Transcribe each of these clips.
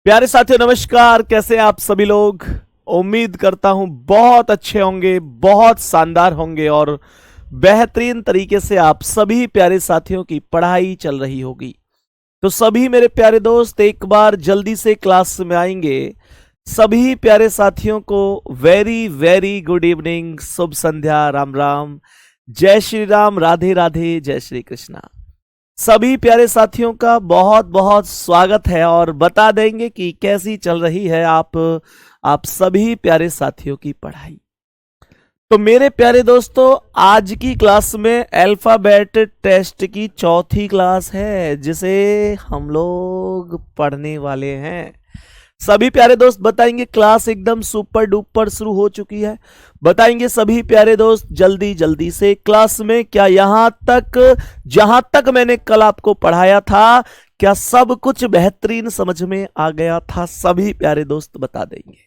प्यारे साथियों नमस्कार। कैसे हैं आप सभी लोग। उम्मीद करता हूं बहुत अच्छे होंगे, बहुत शानदार होंगे और बेहतरीन तरीके से आप सभी प्यारे साथियों की पढ़ाई चल रही होगी। तो सभी मेरे प्यारे दोस्त एक बार जल्दी से क्लास में आएंगे। सभी प्यारे साथियों को वेरी वेरी गुड इवनिंग, शुभ संध्या, राम राम, जय श्री राम, राधे राधे, जय श्री कृष्णा। सभी प्यारे साथियों का बहुत बहुत स्वागत है और बता देंगे कि कैसी चल रही है आप सभी प्यारे साथियों की पढ़ाई। तो मेरे प्यारे दोस्तों, आज की क्लास में अल्फाबेट टेस्ट की चौथी क्लास है जिसे हम लोग पढ़ने वाले हैं। सभी प्यारे दोस्त बताएंगे क्लास एकदम सुपर डुपर शुरू हो चुकी है। बताएंगे सभी प्यारे दोस्त जल्दी जल्दी से क्लास में क्या जहां तक मैंने कल आपको पढ़ाया था, क्या सब कुछ बेहतरीन समझ में आ गया था? सभी प्यारे दोस्त बता देंगे।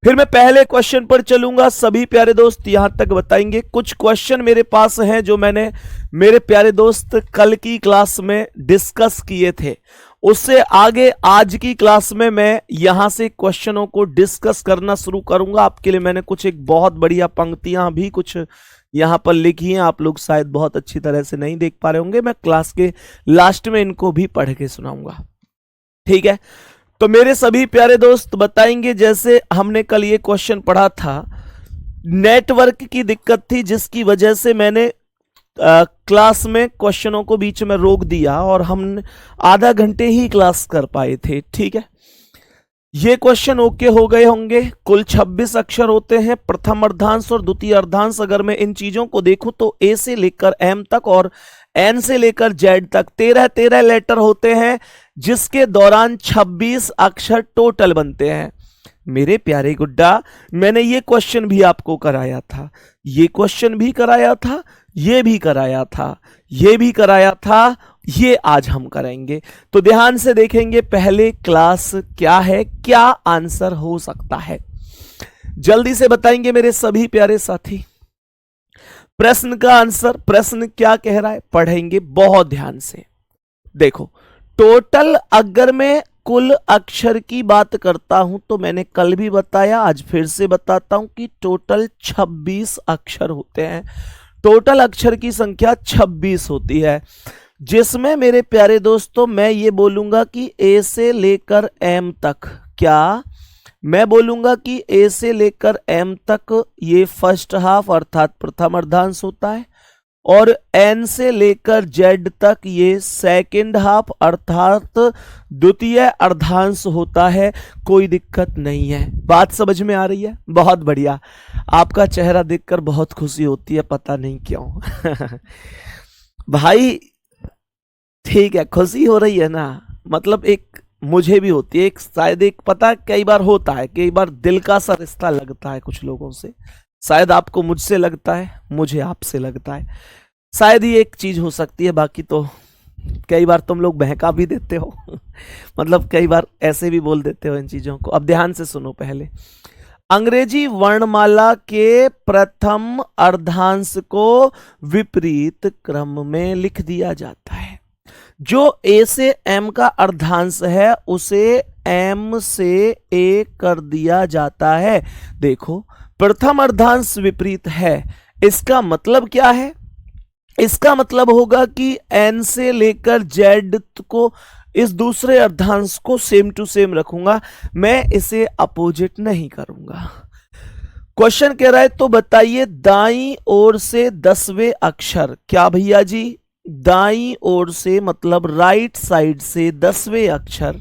फिर मैं पहले क्वेश्चन पर चलूंगा। सभी प्यारे दोस्त यहां तक बताएंगे। कुछ क्वेश्चन मेरे पास हैं जो मैंने मेरे प्यारे दोस्त कल की क्लास में डिस्कस किए थे। उससे आगे आज की क्लास में मैं यहां से क्वेश्चनों को डिस्कस करना शुरू करूंगा। आपके लिए मैंने कुछ एक बहुत बढ़िया पंक्तियां भी कुछ यहां पर लिखी हैं। आप लोग शायद बहुत अच्छी तरह से नहीं देख पा रहे होंगे। मैं क्लास के लास्ट में इनको भी पढ़ के सुनाऊंगा। ठीक है, तो मेरे सभी प्यारे दोस्त बताएंगे, जैसे हमने कल ये क्वेश्चन पढ़ा था, नेटवर्क की दिक्कत थी जिसकी वजह से मैंने क्लास में क्वेश्चनों को बीच में रोक दिया और हम आधा घंटे ही क्लास कर पाए थे। ठीक है, ये क्वेश्चन ओके हो गए होंगे। कुल 26 अक्षर होते हैं, प्रथम अर्धांश और द्वितीय अर्धांश। अगर मैं इन चीजों को देखूं तो ए से लेकर एम तक और एन से लेकर जेड तक 13 लेटर होते हैं, जिसके दौरान 26 अक्षर टोटल बनते हैं। मेरे प्यारे गुड्डा, मैंने ये क्वेश्चन भी आपको कराया था, ये क्वेश्चन भी कराया था, ये भी कराया था, ये भी कराया था, ये आज हम करेंगे। तो ध्यान से देखेंगे पहले क्लास क्या है, क्या आंसर हो सकता है, जल्दी से बताएंगे मेरे सभी प्यारे साथी। प्रश्न का आंसर, प्रश्न क्या कह रहा है पढ़ेंगे बहुत ध्यान से। देखो, टोटल अगर मैं कुल अक्षर की बात करता हूं तो मैंने कल भी बताया, आज फिर से बताता हूं कि टोटल 26 अक्षर होते हैं। टोटल अक्षर की संख्या 26 होती है, जिसमें मेरे प्यारे दोस्तों मैं ये बोलूंगा कि ए से लेकर एम तक, क्या मैं बोलूंगा कि ए से लेकर एम तक ये फर्स्ट हाफ अर्थात प्रथम अर्धांश होता है और एन से लेकर जेड तक ये सेकंड हाफ अर्थात द्वितीय अर्धांश होता है। कोई दिक्कत नहीं है, बात समझ में आ रही है? बहुत बढ़िया, आपका चेहरा देखकर बहुत खुशी होती है, पता नहीं क्यों। भाई ठीक है, खुशी हो रही है ना, मतलब एक मुझे भी होती है, एक शायद एक पता कई बार होता है, कई बार दिल का सा रिश्ता लगता है कुछ लोगों से। शायद आपको मुझसे लगता है, मुझे आपसे लगता है, शायद ही एक चीज हो सकती है। बाकी तो कई बार तुम लोग बहका भी देते हो। मतलब कई बार ऐसे भी बोल देते हो इन चीजों को। अब ध्यान से सुनो। पहले अंग्रेजी वर्णमाला के प्रथम अर्धांश को विपरीत क्रम में लिख दिया जाता है। जो ए से एम का अर्धांश है उसे एम से ए कर दिया जाता है। देखो, प्रथम अर्धांश विपरीत है, इसका मतलब क्या है? इसका मतलब होगा कि एन से लेकर जेड को, इस दूसरे अर्धांश को सेम टू सेम रखूंगा, मैं इसे अपोजिट नहीं करूंगा। क्वेश्चन कह रहा है तो बताइए दाईं ओर से 10वें अक्षर, क्या भैया जी? दाईं ओर से मतलब राइट साइड से 10वें अक्षर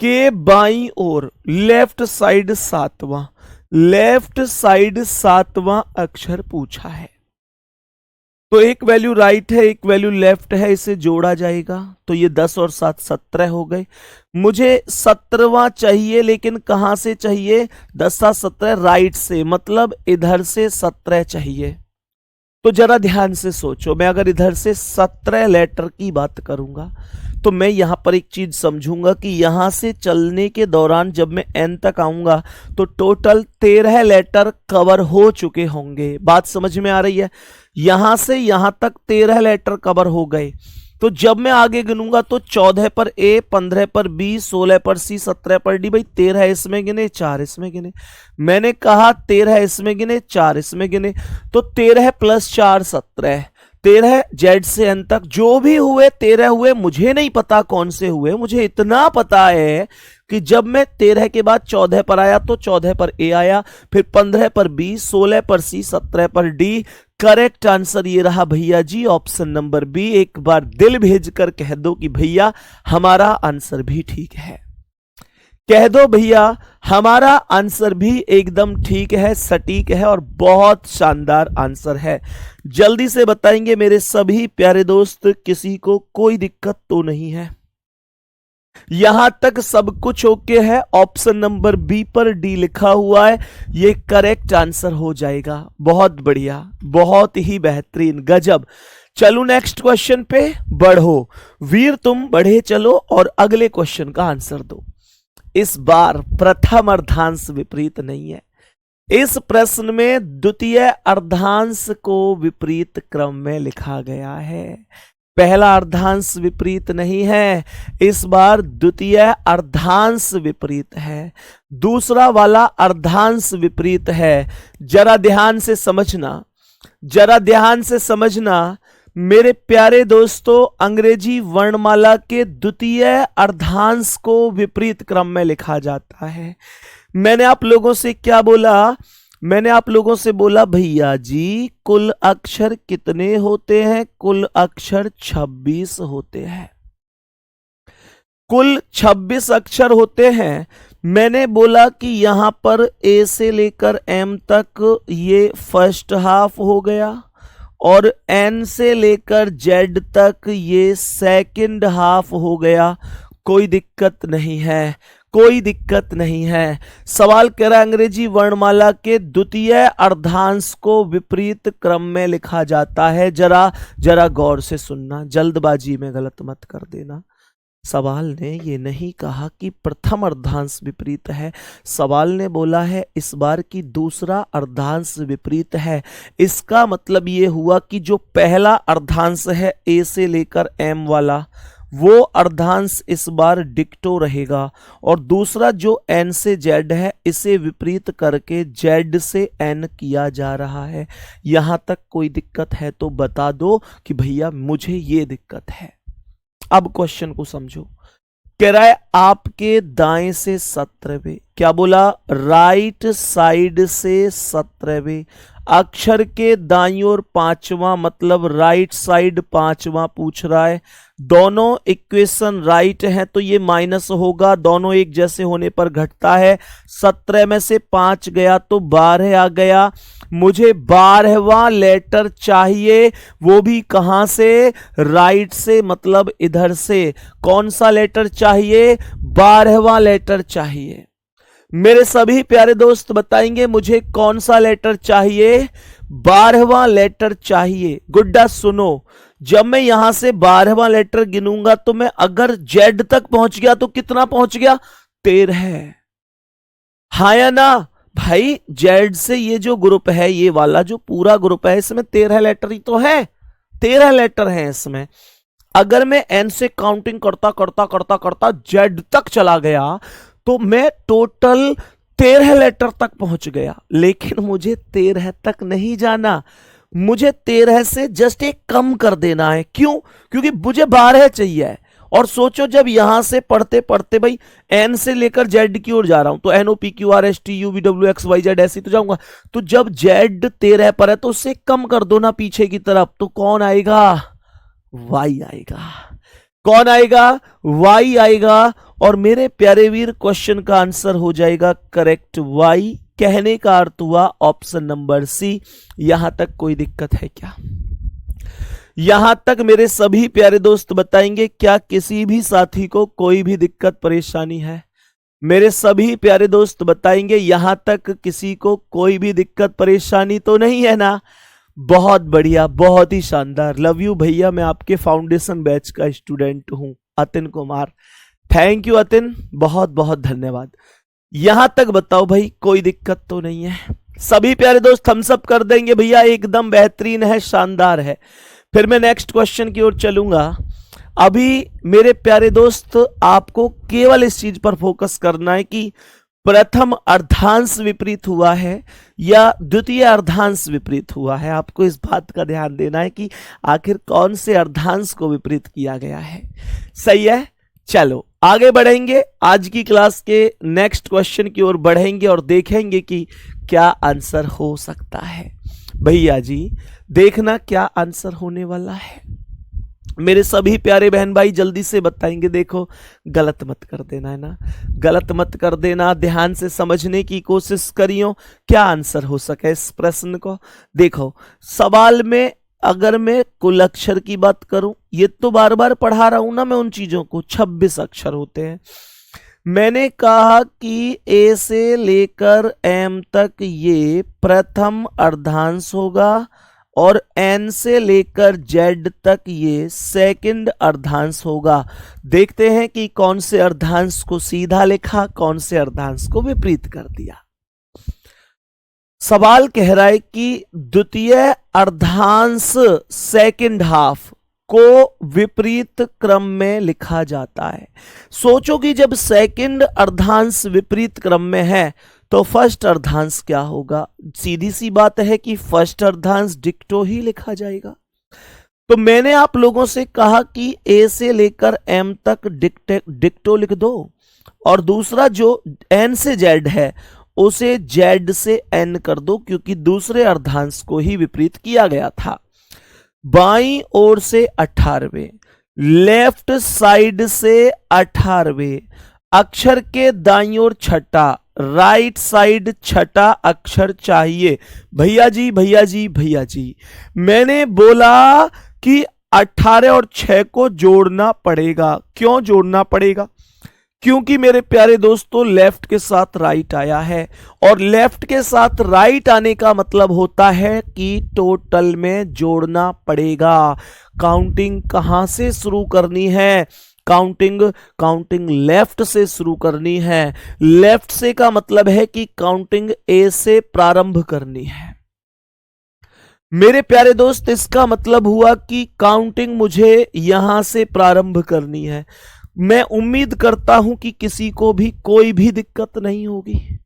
के बाईं ओर लेफ्ट साइड 7वां, लेफ्ट साइड 7वां अक्षर पूछा है। तो एक वैल्यू राइट है, एक वैल्यू लेफ्ट है, इसे जोड़ा जाएगा तो ये 10 और 7 17 हो गए। मुझे 17वां चाहिए, लेकिन कहां से चाहिए? 10 7 17 राइट से, मतलब इधर से 17 चाहिए। तो जरा ध्यान से सोचो, मैं अगर इधर से 17 लेटर की बात करूंगा तो मैं यहां पर एक चीज समझूंगा कि यहां से चलने के दौरान जब मैं एन तक आऊंगा तो टोटल 13 लेटर कवर हो चुके होंगे। बात समझ में आ रही है? यहां से यहां तक 13 लेटर कवर हो गए। तो जब मैं आगे गिनूंगा तो 14 पर ए, 15 पर बी, 16 पर सी, 17 पर डी। भाई 13 इसमें गिने, 4 इसमें गिने। मैंने कहा 13 इसमें गिने, 4 इसमें गिने, तो 13 प्लस 4 17। 13 जेड से एन तक जो भी हुए 13 हुए। मुझे नहीं पता कौन से हुए, मुझे इतना पता है कि जब मैं 13 के बाद 14 पर आया तो 14 पर ए आया, फिर 15 पर बी, 16 पर सी, 17 पर डी। करेक्ट आंसर ये रहा भैया जी, ऑप्शन नंबर बी। एक बार दिल भेजकर कह दो कि भैया हमारा आंसर भी ठीक है। कह दो भैया हमारा आंसर भी एकदम ठीक है, सटीक है और बहुत शानदार आंसर है। जल्दी से बताएंगे मेरे सभी प्यारे दोस्त, किसी को कोई दिक्कत तो नहीं है? यहां तक सब कुछ ओके है। ऑप्शन नंबर बी पर डी लिखा हुआ है, ये करेक्ट आंसर हो जाएगा। बहुत बढ़िया, बहुत ही बेहतरीन, गजब। चलो नेक्स्ट क्वेश्चन पे बढ़ो वीर, तुम बढ़े चलो और अगले क्वेश्चन का आंसर दो। इस बार प्रथम अर्धांश विपरीत नहीं है। इस प्रश्न में द्वितीय अर्धांश को विपरीत क्रम में लिखा गया है। पहला अर्धांश विपरीत नहीं है, इस बार द्वितीय अर्धांश विपरीत है। दूसरा वाला अर्धांश विपरीत है। जरा ध्यान से समझना, जरा ध्यान से समझना मेरे प्यारे दोस्तों, अंग्रेजी वर्णमाला के द्वितीय अर्धांश को विपरीत क्रम में लिखा जाता है। मैंने आप लोगों से क्या बोला? मैंने आप लोगों से बोला भैया जी कुल अक्षर कितने होते हैं? कुल अक्षर 26 होते हैं। कुल 26 अक्षर होते हैं। मैंने बोला कि यहां पर ए से लेकर एम तक ये फर्स्ट हाफ हो गया और एन से लेकर जेड तक ये सेकंड हाफ हो गया। कोई दिक्कत नहीं है, कोई दिक्कत नहीं है। सवाल कह रहा है अंग्रेजी वर्णमाला के द्वितीय अर्धांश को विपरीत क्रम में लिखा जाता है। जरा जरा गौर से सुनना, जल्दबाजी में गलत मत कर देना। सवाल ने ये नहीं कहा कि प्रथम अर्धांश विपरीत है, सवाल ने बोला है इस बार की दूसरा अर्धांश विपरीत है। इसका मतलब ये हुआ कि जो पहला अर्धांश है ए से लेकर एम वाला, वो अर्धांश इस बार डिक्टो रहेगा और दूसरा जो एन से जेड है इसे विपरीत करके जेड से एन किया जा रहा है। यहां तक कोई दिक्कत है तो बता दो कि भैया मुझे ये दिक्कत है। अब क्वेश्चन को समझो। कह रहा है आपके दाएं से 17वें, क्या बोला? राइट साइड से 17वें अक्षर के दाईं ओर 5वां, मतलब राइट साइड 5वां पूछ रहा है। दोनों इक्वेशन राइट है तो ये माइनस होगा, दोनों एक जैसे होने पर घटता है। 17 में से 5 गया तो 12 आ गया। मुझे 12वां लेटर चाहिए, वो भी कहां से? राइट से, मतलब इधर से। कौन सा लेटर चाहिए? 12वां लेटर चाहिए। मेरे सभी प्यारे दोस्त बताएंगे मुझे कौन सा लेटर चाहिए? 12वां लेटर चाहिए। गुड्डा सुनो, जब मैं यहां से 12वां लेटर गिनूंगा तो मैं अगर जेड तक पहुंच गया तो कितना पहुंच गया? 13। हाँ या ना भाई? जेड से ये जो ग्रुप है, ये वाला जो पूरा ग्रुप है, इसमें 13 लेटर ही तो है, 13 लेटर हैं इसमें। अगर मैं एन से काउंटिंग करता करता करता करता जेड तक चला गया तो मैं टोटल 13 लेटर तक पहुंच गया। लेकिन मुझे 13 तक नहीं जाना, मुझे 13 से जस्ट एक कम कर देना है। क्यों? क्योंकि मुझे 12 चाहिए। और सोचो जब यहां से पढ़ते पढ़ते भाई एन से लेकर जेड की ओर जा रहा हूं तो N O P Q R S T U V W X Y Z ऐसे तो जाऊंगा। तो जब जेड 13 पर है तो उससे कम कर दो ना पीछे की तरफ, तो कौन आएगा? वाई आएगा। कौन आएगा? वाई आएगा। और मेरे प्यारे वीर क्वेश्चन का आंसर हो जाएगा करेक्ट वाई। कहने का अर्थ हुआ ऑप्शन नंबर सी। यहां तक कोई दिक्कत है क्या? यहां तक मेरे सभी प्यारे दोस्त बताएंगे क्या किसी भी साथी को कोई भी दिक्कत परेशानी है? मेरे सभी प्यारे दोस्त बताएंगे यहां तक किसी को कोई भी दिक्कत परेशानी तो नहीं है ना? बहुत बढ़िया, बहुत ही शानदार। लव यू भैया, मैं आपके फाउंडेशन बैच का स्टूडेंट हूं, अतिन कुमार। थैंक यू अतिन, बहुत बहुत धन्यवाद। यहां तक बताओ भाई कोई दिक्कत तो नहीं है? सभी प्यारे दोस्त हम सब कर देंगे भैया, एकदम बेहतरीन है, शानदार है। फिर मैं नेक्स्ट क्वेश्चन की ओर चलूंगा। अभी मेरे प्यारे दोस्त आपको केवल इस चीज पर फोकस करना है कि प्रथम अर्धांश विपरीत हुआ है या द्वितीय अर्धांश विपरीत हुआ है। आपको इस बात का ध्यान देना है कि आखिर कौन से अर्धांश को विपरीत किया गया है। सही है, चलो आगे बढ़ेंगे, आज की क्लास के नेक्स्ट क्वेश्चन की ओर बढ़ेंगे और देखेंगे कि क्या आंसर हो सकता है। भैया जी देखना क्या आंसर होने वाला है। मेरे सभी प्यारे बहन भाई जल्दी से बताएंगे। देखो गलत मत कर देना, है ना, गलत मत कर देना, ध्यान से समझने की कोशिश करियो क्या आंसर हो सके इस प्रश्न को। देखो सवाल में अगर मैं कुल अक्षर की बात करूं, ये तो बार बार पढ़ा रहा हूं ना मैं उन चीजों को, 26 अक्षर होते हैं। मैंने कहा कि ए से लेकर एम तक ये प्रथम अर्धांश होगा और एन से लेकर जेड तक ये सेकंड अर्धांश होगा। देखते हैं कि कौन से अर्धांश को सीधा लिखा, कौन से अर्धांश को विपरीत कर दिया। सवाल कह रहा है कि द्वितीय अर्धांश सेकंड हाफ को विपरीत क्रम में लिखा जाता है। सोचो कि जब सेकंड अर्धांश विपरीत क्रम में है तो फर्स्ट अर्धांश क्या होगा। सीधी सी बात है कि फर्स्ट अर्धांश डिक्टो ही लिखा जाएगा। तो मैंने आप लोगों से कहा कि ए से लेकर एम तक डिक्टो लिख दो और दूसरा जो एन से जेड है उसे जेड से एन कर दो, क्योंकि दूसरे अर्धांश को ही विपरीत किया गया था। बाईं ओर से 18वें, लेफ्ट साइड से 18वें, अक्षर के दाईं ओर छठा, राइट साइड छठा अक्षर चाहिए। भैया जी भैया जी भैया जी, मैंने बोला कि 18 और 6 को जोड़ना पड़ेगा। क्यों जोड़ना पड़ेगा? क्योंकि मेरे प्यारे दोस्तों लेफ्ट के साथ राइट आया है और लेफ्ट के साथ राइट आने का मतलब होता है कि टोटल में जोड़ना पड़ेगा। काउंटिंग कहां से शुरू करनी है? काउंटिंग लेफ्ट से शुरू करनी है। लेफ्ट से का मतलब है कि काउंटिंग ए से प्रारंभ करनी है। मेरे प्यारे दोस्त इसका मतलब हुआ कि काउंटिंग मुझे यहां से प्रारंभ करनी है। मैं उम्मीद करता हूं कि किसी को भी कोई भी दिक्कत नहीं होगी,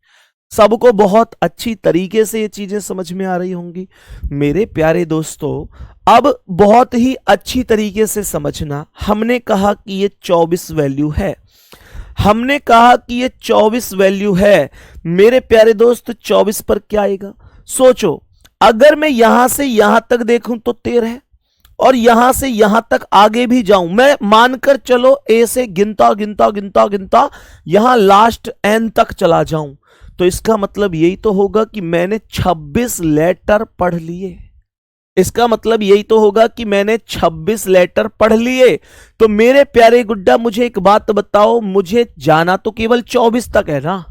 सबको बहुत अच्छी तरीके से ये चीजें समझ में आ रही होंगी। मेरे प्यारे दोस्तों अब बहुत ही अच्छी तरीके से समझना। हमने कहा कि ये 24 वैल्यू है, हमने कहा कि ये 24 वैल्यू है। मेरे प्यारे दोस्त 24 पर क्या आएगा? सोचो अगर मैं यहां से यहां तक देखूं तो 13 है और यहां से यहां तक आगे भी जाऊं, मैं मानकर चलो ए से गिनता गिनता गिनता गिनता यहां लास्ट एन तक चला जाऊं, तो इसका मतलब यही तो होगा कि मैंने 26 लेटर पढ़ लिए। इसका मतलब यही तो होगा कि मैंने 26 लेटर पढ़ लिए। तो मेरे प्यारे गुड्डा मुझे एक बात बताओ, मुझे जाना तो केवल 24 तक है ना,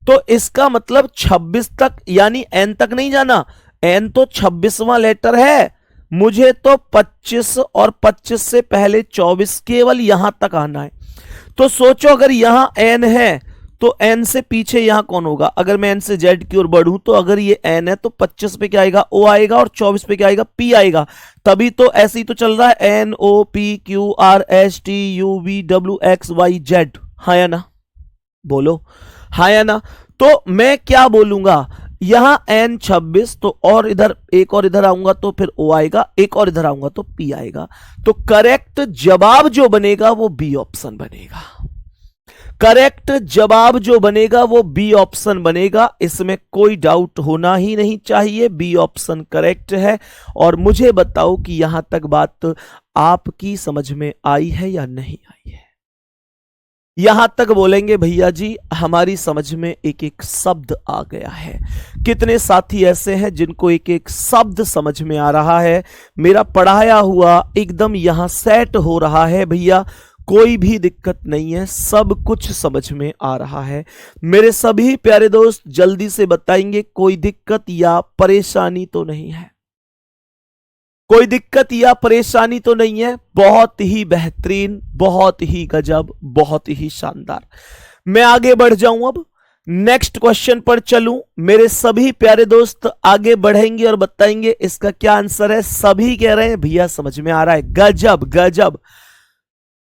तो इसका मतलब 26 तक यानी एन तक नहीं जाना। एन तो 26वां लेटर है, मुझे तो 25 और 25 से पहले 24 केवल यहां तक आना है। तो सोचो अगर यहां एन है तो एन से पीछे यहां कौन होगा? अगर मैं एन से जेड की ओर बढ़ूं तो अगर ये एन है तो 25 पे क्या आएगा? ओ आएगा और 24 पे क्या आएगा? पी आएगा। तभी तो ऐसे ही तो चल रहा है, N O P Q R S T U V W X Y Z. हाँ या ना? बोलो हाँ या ना? तो मैं क्या बोलूंगा, यहां एन 26 तो और इधर एक और इधर आऊंगा तो फिर ओ आएगा, एक और इधर आऊंगा तो पी आएगा। तो करेक्ट जवाब जो बनेगा वो बी ऑप्शन बनेगा। करेक्ट जवाब जो बनेगा वो बी ऑप्शन बनेगा, इसमें कोई डाउट होना ही नहीं चाहिए। बी ऑप्शन करेक्ट है। और मुझे बताओ कि यहां तक बात आपकी समझ में आई है या नहीं आई है? यहां तक बोलेंगे भैया जी हमारी समझ में एक एक शब्द आ गया है। कितने साथी ऐसे हैं जिनको एक एक शब्द समझ में आ रहा है? मेरा पढ़ाया हुआ एकदम यहां सेट हो रहा है भैया, कोई भी दिक्कत नहीं है, सब कुछ समझ में आ रहा है। मेरे सभी प्यारे दोस्त जल्दी से बताएंगे कोई दिक्कत या परेशानी तो नहीं है? कोई दिक्कत या परेशानी तो नहीं है? बहुत ही बेहतरीन, बहुत ही गजब, बहुत ही शानदार। मैं आगे बढ़ जाऊं, अब नेक्स्ट क्वेश्चन पर चलूं। मेरे सभी प्यारे दोस्त आगे बढ़ेंगे और बताएंगे इसका क्या आंसर है। सभी कह रहे हैं भैया समझ में आ रहा है, गजब गजब।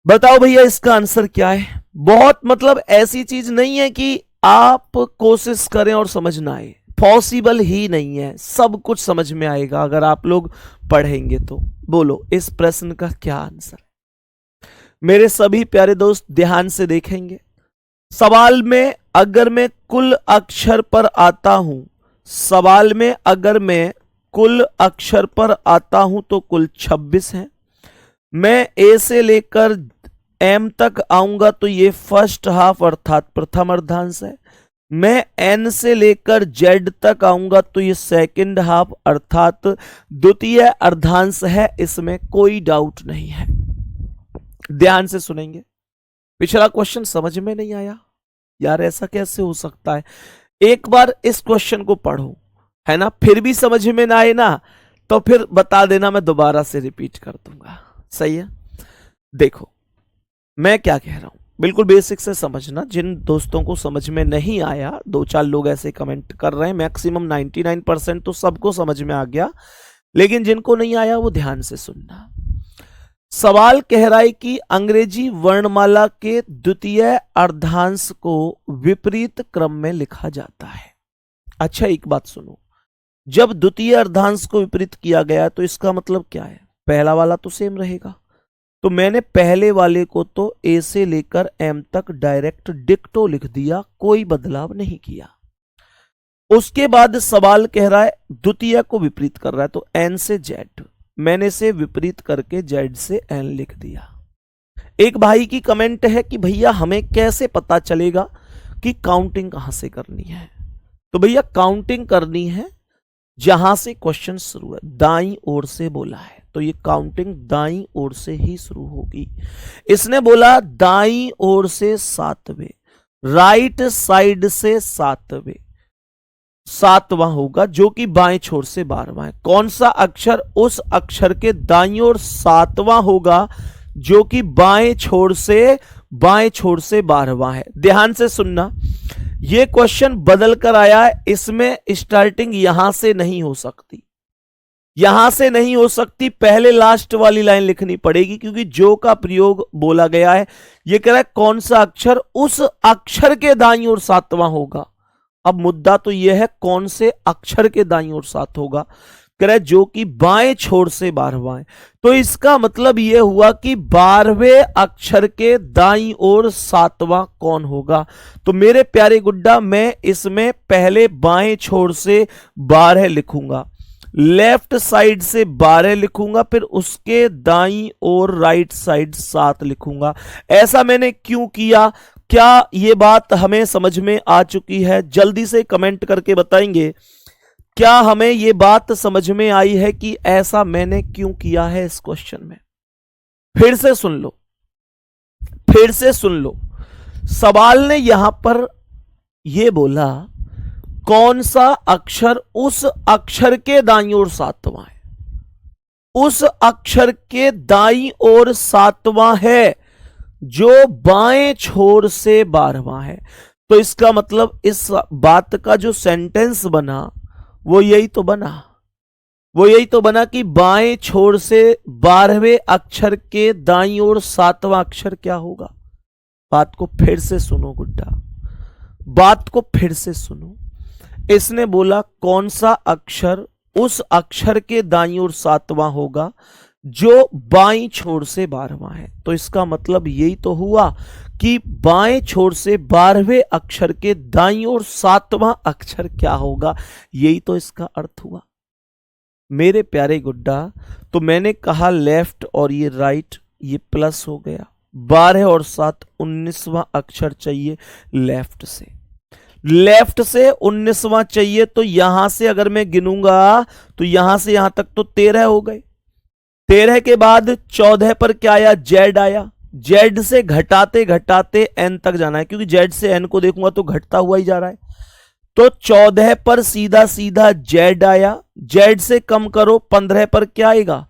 बताओ भैया इसका आंसर क्या है। बहुत मतलब ऐसी चीज नहीं है कि आप कोशिश करें और समझ ना आए, पॉसिबल ही नहीं है, सब कुछ समझ में आएगा अगर आप लोग पढ़ेंगे तो। बोलो इस प्रश्न का क्या आंसर है। मेरे सभी प्यारे दोस्त ध्यान से देखेंगे। सवाल में अगर मैं कुल अक्षर पर आता हूं, सवाल में अगर मैं कुल अक्षर पर आता हूं तो कुल 26 हैं। मैं ए से लेकर एम तक आऊंगा तो ये फर्स्ट हाफ अर्थात प्रथम अर्धांश है। मैं एन से लेकर जेड तक आऊंगा तो ये सेकंड हाफ अर्थात द्वितीय अर्धांश है, इसमें कोई डाउट नहीं है। ध्यान से सुनेंगे। पिछला क्वेश्चन समझ में नहीं आया यार, ऐसा कैसे हो सकता है। एक बार इस क्वेश्चन को पढ़ो, है ना, फिर भी समझ में ना आए ना तो फिर बता देना, मैं दोबारा से रिपीट कर दूंगा। सही है। देखो मैं क्या कह रहा हूं, बिल्कुल बेसिक से समझना। जिन दोस्तों को समझ में नहीं आया, 2-4 लोग ऐसे कमेंट कर रहे हैं, मैक्सिमम 99% तो सबको समझ में आ गया, लेकिन जिनको नहीं आया वो ध्यान से सुनना। सवाल कह रहा है कि अंग्रेजी वर्णमाला के द्वितीय अर्धांश को विपरीत क्रम में लिखा जाता है। अच्छा एक बात सुनो, जब द्वितीय अर्धांश को विपरीत किया गया तो इसका मतलब क्या है, पहला वाला तो सेम रहेगा। तो मैंने पहले वाले को तो ए से लेकर एम तक डायरेक्ट डिक्टो लिख दिया, कोई बदलाव नहीं किया। उसके बाद सवाल कह रहा है द्वितीय को विपरीत कर रहा है, तो एन से जेड, मैंने इसे विपरीत करके जेड से एन लिख दिया। एक भाई की कमेंट है कि भैया हमें कैसे पता चलेगा कि काउंटिंग कहां से करनी है। तो भैया काउंटिंग करनी है जहां से क्वेश्चन शुरू है, दाईं ओर से बोला है तो ये काउंटिंग दाईं ओर से ही शुरू होगी। इसने बोला दाईं ओर से 7वें, राइट साइड से 7वें, 7वां होगा जो कि बाएं छोर से 12वां है। कौन सा अक्षर उस अक्षर के दाईं ओर 7वां होगा जो कि बाएं छोर से 12वां है। ध्यान से सुनना, यह क्वेश्चन बदल कर आया है, इसमें स्टार्टिंग यहां से नहीं हो सकती, यहां से नहीं हो सकती, पहले लास्ट वाली लाइन लिखनी पड़ेगी, क्योंकि जो का प्रयोग बोला गया है। यह कह रहा है कौन सा अक्षर उस अक्षर के दाईं ओर 7वां होगा। अब मुद्दा तो यह है कौन से अक्षर के दाईं ओर 7 होगा, कह रहा है जो कि बाएं छोर से 12वां है। तो इसका मतलब यह हुआ कि 12वें अक्षर के दाईं ओर 7वां कौन होगा। तो मेरे प्यारे गुड्डा मैं इसमें पहले बाएं छोर से 12 लिखूंगा, लेफ्ट साइड से 12 लिखूंगा, फिर उसके दाईं ओर राइट साइड 7 लिखूंगा। ऐसा मैंने क्यों किया, क्या यह बात हमें समझ में आ चुकी है? जल्दी से कमेंट करके बताएंगे क्या हमें यह बात समझ में आई है कि ऐसा मैंने क्यों किया है इस क्वेश्चन में। फिर से सुन लो, फिर से सुन लो। सवाल ने यहां पर यह बोला कौन सा अक्षर उस अक्षर के दाईं ओर 7वां है, उस अक्षर के दाईं ओर 7वां है जो बाएं छोर से 12वां है। तो इसका मतलब इस बात का जो सेंटेंस बना वो यही तो बना, वो यही तो बना कि बाएं छोर से 12वें अक्षर के दाईं ओर 7वां अक्षर क्या होगा। बात को फिर से सुनो गुड्डा, बात को फिर से सुनो। इसने बोला कौन सा अक्षर उस अक्षर के दाईं ओर 7वां होगा जो बाईं छोर से 12वां है। तो इसका मतलब यही तो हुआ कि बाएं छोर से 12वें अक्षर के दाईं ओर 7वां अक्षर क्या होगा, यही तो इसका अर्थ हुआ मेरे प्यारे गुड्डा। तो मैंने कहा लेफ्ट और ये राइट, ये प्लस हो गया, 12 और 7 19वां अक्षर चाहिए लेफ्ट से, लेफ्ट से 19वां चाहिए। तो यहां से अगर मैं गिनूंगा तो यहां से यहां तक तो 13 हो गए। 13 के बाद 14 पर क्या आया, जेड आया। जेड से घटाते घटाते एन तक जाना है, क्योंकि जेड से एन को देखूंगा तो घटता हुआ ही जा रहा है। तो 14 पर सीधा सीधा जेड आया, जेड से कम करो 15 पर क्या आएगा,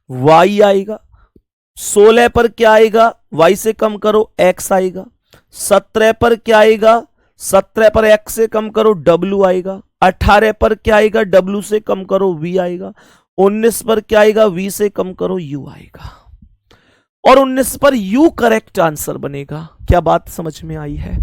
वाई आएगा। 16 पर क्या आएगा, वाई से कम करो एक्स आएगा। 17 पर क्या आएगा, 17 पर एक्स से कम करो डब्ल्यू आएगा। 18 पर क्या आएगा, डब्ल्यू से कम करो वी आएगा। 19 पर क्या आएगा, वी से कम करो यू आएगा। और 19 पर यू करेक्ट आंसर बनेगा। क्या बात समझ में आई है?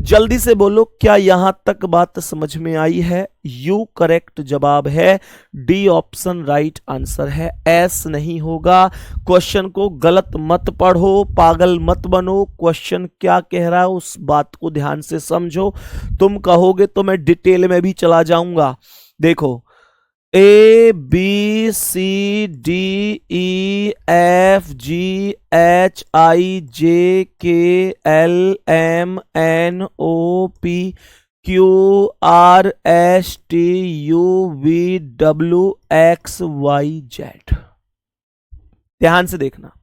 जल्दी से बोलो, क्या यहां तक बात समझ में आई है? यू करेक्ट जवाब है, डी ऑप्शन राइट आंसर है। एस नहीं होगा। क्वेश्चन को गलत मत पढ़ो, पागल मत बनो। क्वेश्चन क्या कह रहा है उस बात को ध्यान से समझो। तुम कहोगे तो मैं डिटेल में भी चला जाऊंगा। देखो, A B C D E F G H I J K L M N O P Q R S T U V W X Y Z। ध्यान से देखना,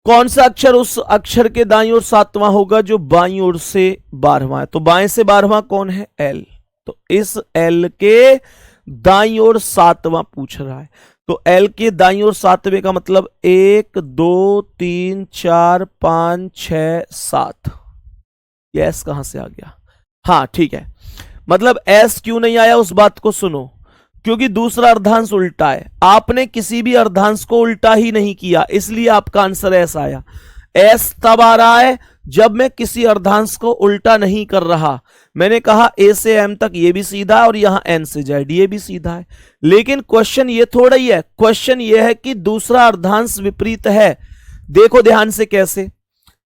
कौन सा अक्षर उस अक्षर के दाईं ओर 7वां होगा जो बाईं ओर से 12वां है। तो बाएं से 12वां कौन है? L। तो इस L के दाईं ओर 7वां पूछ रहा है। तो L के दाईं ओर 7वें का मतलब 1 2 3 4 5 6 7। ये S कहां से आ गया? हाँ ठीक है, मतलब S क्यों नहीं आया उस बात को सुनो, क्योंकि दूसरा अर्धांश उल्टा है। आपने किसी भी अर्धांश को उल्टा ही नहीं किया, इसलिए आपका आंसर S आया। S तब आ रहा है जब मैं किसी अर्धांश को उल्टा नहीं कर रहा। मैंने कहा A से M तक ये भी सीधा है और यहां N से Z ये भी सीधा है, लेकिन क्वेश्चन ये थोड़ा ही है। क्वेश्चन ये है कि दूसरा अर्धांश विपरीत है। देखो ध्यान से कैसे।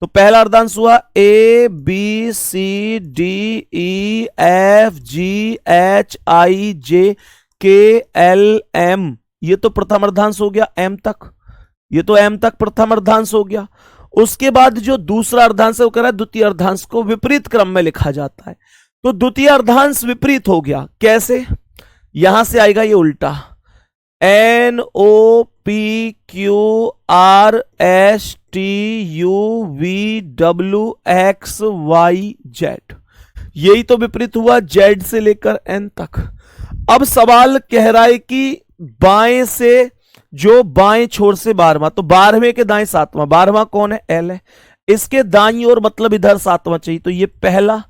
तो पहला अर्धांश हुआ A B C D E F G H I J K L M, ये तो प्रथम अर्धांश हो गया M तक, ये तो M तक प्रथम अर्धांश हो गया। उसके बाद जो दूसरा अर्धांश है वो कह रहा है द्वितीय अर्धांश को विपरीत क्रम में लिखा जाता है। तो द्वितीय अर्धांश विपरीत हो गया। कैसे? यहां से आएगा ये उल्टा, N O P Q R S T U V W X Y Z, यही तो विपरीत हुआ Z से लेकर N तक। अब सवाल कह रहा है कि बाएं से जो बाएं छोर से 12वां, तो 12वें के दाएं 7वां, 12वां कौन है? L है। इसके दाईं ओर मतलब इधर 7वां चाहिए, तो ये पहला,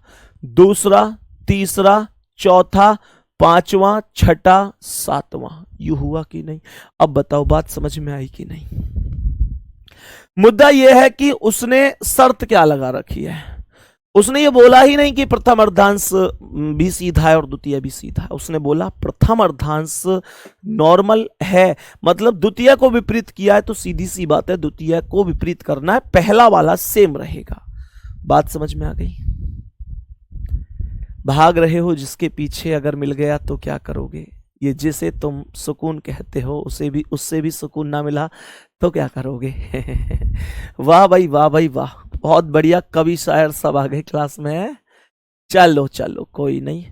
दूसरा, तीसरा, चौथा, 5वां, छठा, 7वां। यू हुआ कि नहीं? अब बताओ बात समझ में आई कि नहीं? मुद्दा यह है कि उसने शर्त क्या लगा रखी है। उसने ये बोला ही नहीं कि प्रथम अर्धांश भी सीधा है और द्वितीय भी सीधा है। उसने बोला प्रथम अर्धांश नॉर्मल है, मतलब द्वितीय को विपरीत किया है, तो सीधी सी बात है द्वितीय को विपरीत करना है, पहला वाला सेम रहेगा। बात समझ में आ गई? भाग रहे हो जिसके पीछे, अगर मिल गया तो क्या करोगे? ये जिसे तुम सुकून कहते हो उससे भी सुकून ना मिला तो क्या करोगे? वाह भाई वाह भाई वाह, बहुत बढ़िया, कवि शायर सब आ गए क्लास में। चलो चलो कोई नहीं,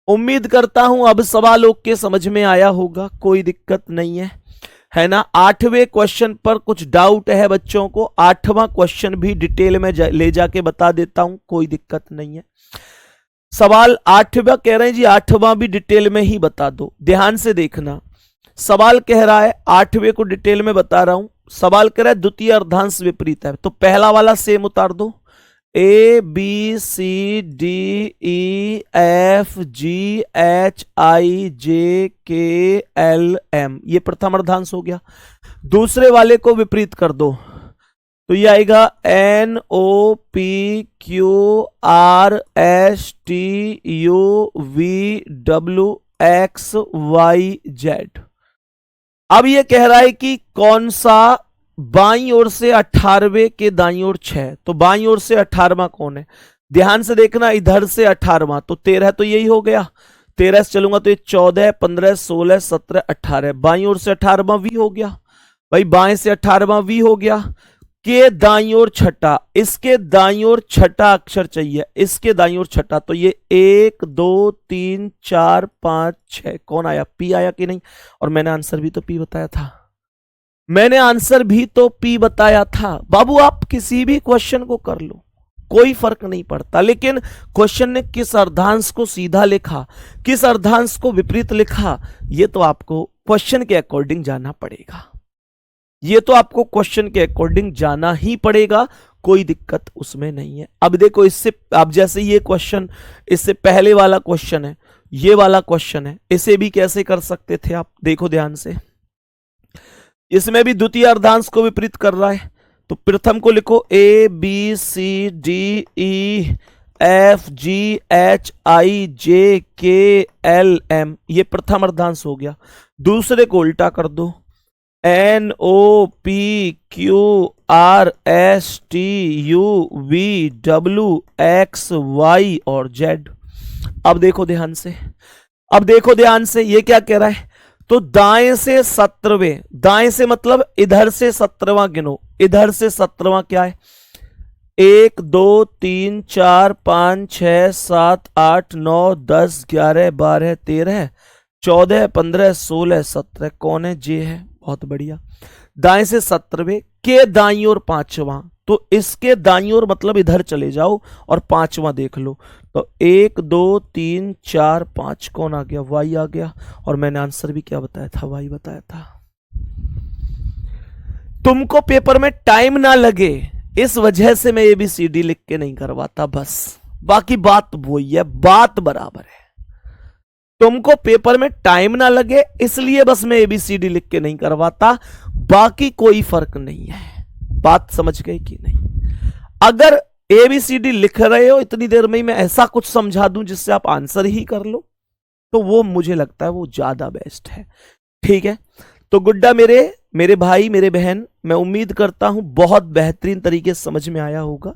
उम्मीद करता हूं अब सवाल ओके समझ में आया होगा, कोई दिक्कत नहीं है ना। 8वें क्वेश्चन पर कुछ डाउट है बच्चों को, 8वां क्वेश्चन भी डिटेल में ले जाके बता देता हूं, कोई दिक्कत नहीं है। सवाल 8वां कह रहे हैं जी, 8वां भी डिटेल में ही बता दो, ध्यान से देखना। सवाल कह रहा है, 8वें को डिटेल में बता रहा हूं। सवाल कह रहा है द्वितीय अर्धांश विपरीत है, तो पहला वाला सेम उतार दो, A B C D E F G H I J K L M, ये प्रथम अर्धांश हो गया। दूसरे वाले को विपरीत कर दो, तो ये आएगा N O P Q R S T U V W X Y Z। अब ये कह रहा है कि कौन सा बाईं ओर से 18वें के दाईं ओर 6, तो बाईं ओर से 18वां कौन है? ध्यान से देखना, इधर से 18वां, तो 13 तो यही हो गया, 13 से चलूंगा तो ये 14 15 16 17 18, बाईं ओर से 18वां V हो गया भाई, बाएं से 18वां V हो गया। के दाईं ओर छठा, इसके दाईं ओर छठा अक्षर चाहिए, इसके दाईं ओर छठा, तो ये 1 2 3 4 5 6 कौन आया? P आया कि नहीं? और मैंने आंसर भी तो P बताया था, मैंने आंसर भी तो P बताया था। बाबू आप किसी भी क्वेश्चन को कर लो, कोई फर्क नहीं पड़ता, लेकिन क्वेश्चन ने किस अर्धांश को सीधा लिखा, किस अर्धांश को विपरीत लिखा, ये तो आपको क्वेश्चन के अकॉर्डिंग जाना पड़ेगा, ये तो आपको क्वेश्चन के अकॉर्डिंग जाना ही पड़ेगा, कोई दिक्कत उसमें नहीं है। अब देखो, इससे अब जैसे ये क्वेश्चन, इससे पहले वाला क्वेश्चन है, ये वाला क्वेश्चन है, इसे भी कैसे कर सकते थे आप? देखो ध्यान से, इसमें भी द्वितीय अर्धांश को विपरीत कर रहा है, तो प्रथम को लिखो ABCDEFGHIJKLM, ये प्रथम अर्धांश हो गया। दूसरे को उल्टा कर दो, NOPQRSTUVWXY और Z। अब देखो ध्यान से, ये क्या कह रहा है, तो दाएं से 17वें, दाएं से मतलब इधर से 17वां गिनो, इधर से 17वां क्या है, 1 2 3 4 5 6 7 8 9 10 11 12 13 14 15 16 17, कौन है, जे है, बहुत बढ़िया। दाएं से 17वें के दाईं ओर 5वां, तो इसके दाईं ओर मतलब इधर चले जाओ और 5वां देख लो, तो 1 2 3 4 5 कौन आ गया, वाई आ गया। और मैंने आंसर भी क्या बताया था, वाई बताया था। तुमको पेपर में टाइम ना लगे इस वजह से मैं ABCD लिख के नहीं करवाता, बस बाकी बात वही है, बात बराबर है। तुमको पेपर में टाइम ना लगे इसलिए बस मैं ABCD लिख के नहीं करवाता, बाकी कोई फर्क नहीं है। बात समझ गए कि नहीं? अगर ABCD लिख रहे हो इतनी देर में ही मैं ऐसा कुछ समझा दूं जिससे आप आंसर ही कर लो, तो वो मुझे लगता है वो ज्यादा बेस्ट है। ठीक है, तो गुड्डा मेरे भाई मेरे बहन, मैं उम्मीद करता हूं बहुत बेहतरीन तरीके से समझ में आया होगा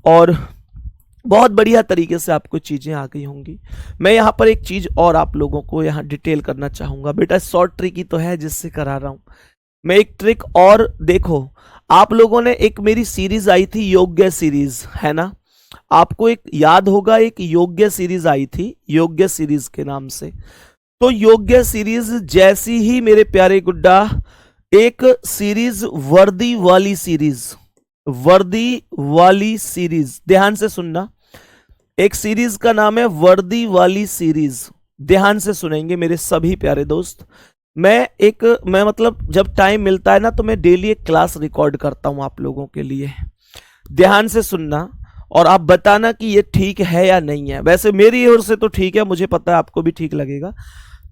और बहुत बढ़िया तरीके से आपको चीजें आ गई होंगी। मैं यहां पर एक चीज और आप लोगों को यहां डिटेल करना चाहूंगा, बेटा शॉर्ट ट्रिक ही तो है जिससे करा रहा हूं मैं एक ट्रिक। और देखो, आप लोगों ने एक मेरी सीरीज आई थी योग्य सीरीज, है ना, आपको एक याद होगा, एक योग्य सीरीज आई थी योग्य सीरीज के नाम से। तो योग्य सीरीज जैसी ही मेरे प्यारे गुड्डा एक सीरीज वर्दी वाली सीरीज, ध्यान से सुनना, एक सीरीज का नाम है वर्दी वाली सीरीज, ध्यान से सुनेंगे मेरे सभी प्यारे दोस्त। मैं मतलब जब टाइम मिलता है ना तो मैं डेली एक क्लास रिकॉर्ड करता हूं आप लोगों के लिए, ध्यान से सुनना और आप बताना कि ये ठीक है या नहीं है। वैसे मेरी ओर से तो ठीक है, मुझे पता है आपको भी ठीक लगेगा।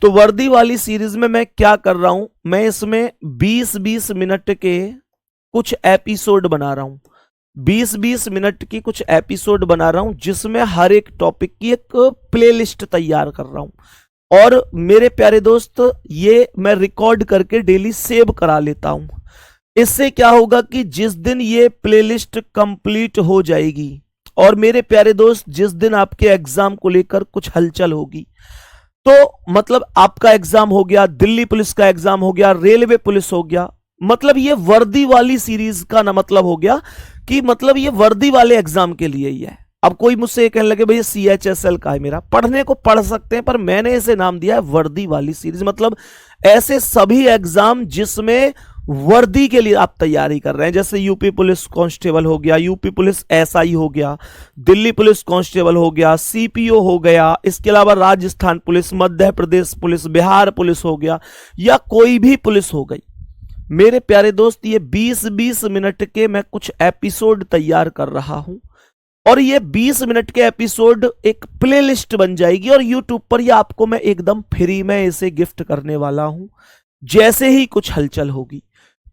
तो वर्दी वाली सीरीज में मैं क्या कर रहा हूं, मैं इसमें 20-20 मिनट के कुछ एपिसोड बना रहा हूं, 20-20 मिनट की कुछ एपिसोड बना रहा हूं, जिसमें हर एक टॉपिक की एक प्लेलिस्ट तैयार कर रहा हूं। और मेरे प्यारे दोस्त ये मैं रिकॉर्ड करके डेली सेव करा लेता हूं। इससे क्या होगा कि जिस दिन ये प्लेलिस्ट कंप्लीट हो जाएगी और मेरे प्यारे दोस्त जिस दिन आपके एग्जाम को लेकर कुछ हलचल होगी, तो मतलब आपका एग्जाम हो गया, दिल्ली पुलिस का एग्जाम हो गया, रेलवे पुलिस हो गया, मतलब ये वर्दी वाली सीरीज का ना मतलब हो गया कि मतलब ये वर्दी वाले एग्जाम के लिए ही है। अब कोई मुझसे ये कहने लगे भैया CHSL का है, मेरा पढ़ने को पढ़ सकते हैं, पर मैंने इसे नाम दिया है वर्दी वाली सीरीज। मतलब ऐसे सभी एग्जाम जिसमें वर्दी के लिए आप तैयारी कर रहे हैं, जैसे यूपी पुलिस कांस्टेबल हो गया, यूपी पुलिस SI हो गया, दिल्ली पुलिस कांस्टेबल हो गया, CPO हो गया, इसके अलावा Rajasthan police, Madhya Pradesh police, Bihar police हो गया, या कोई भी पुलिस हो गई। मेरे प्यारे दोस्त ये 20-20 मिनट के मैं कुछ एपिसोड तैयार कर रहा हूं और ये 20 मिनट के एपिसोड एक प्लेलिस्ट बन जाएगी और यूट्यूब पर ये आपको मैं एकदम फ्री में इसे गिफ्ट करने वाला हूं जैसे ही कुछ हलचल होगी।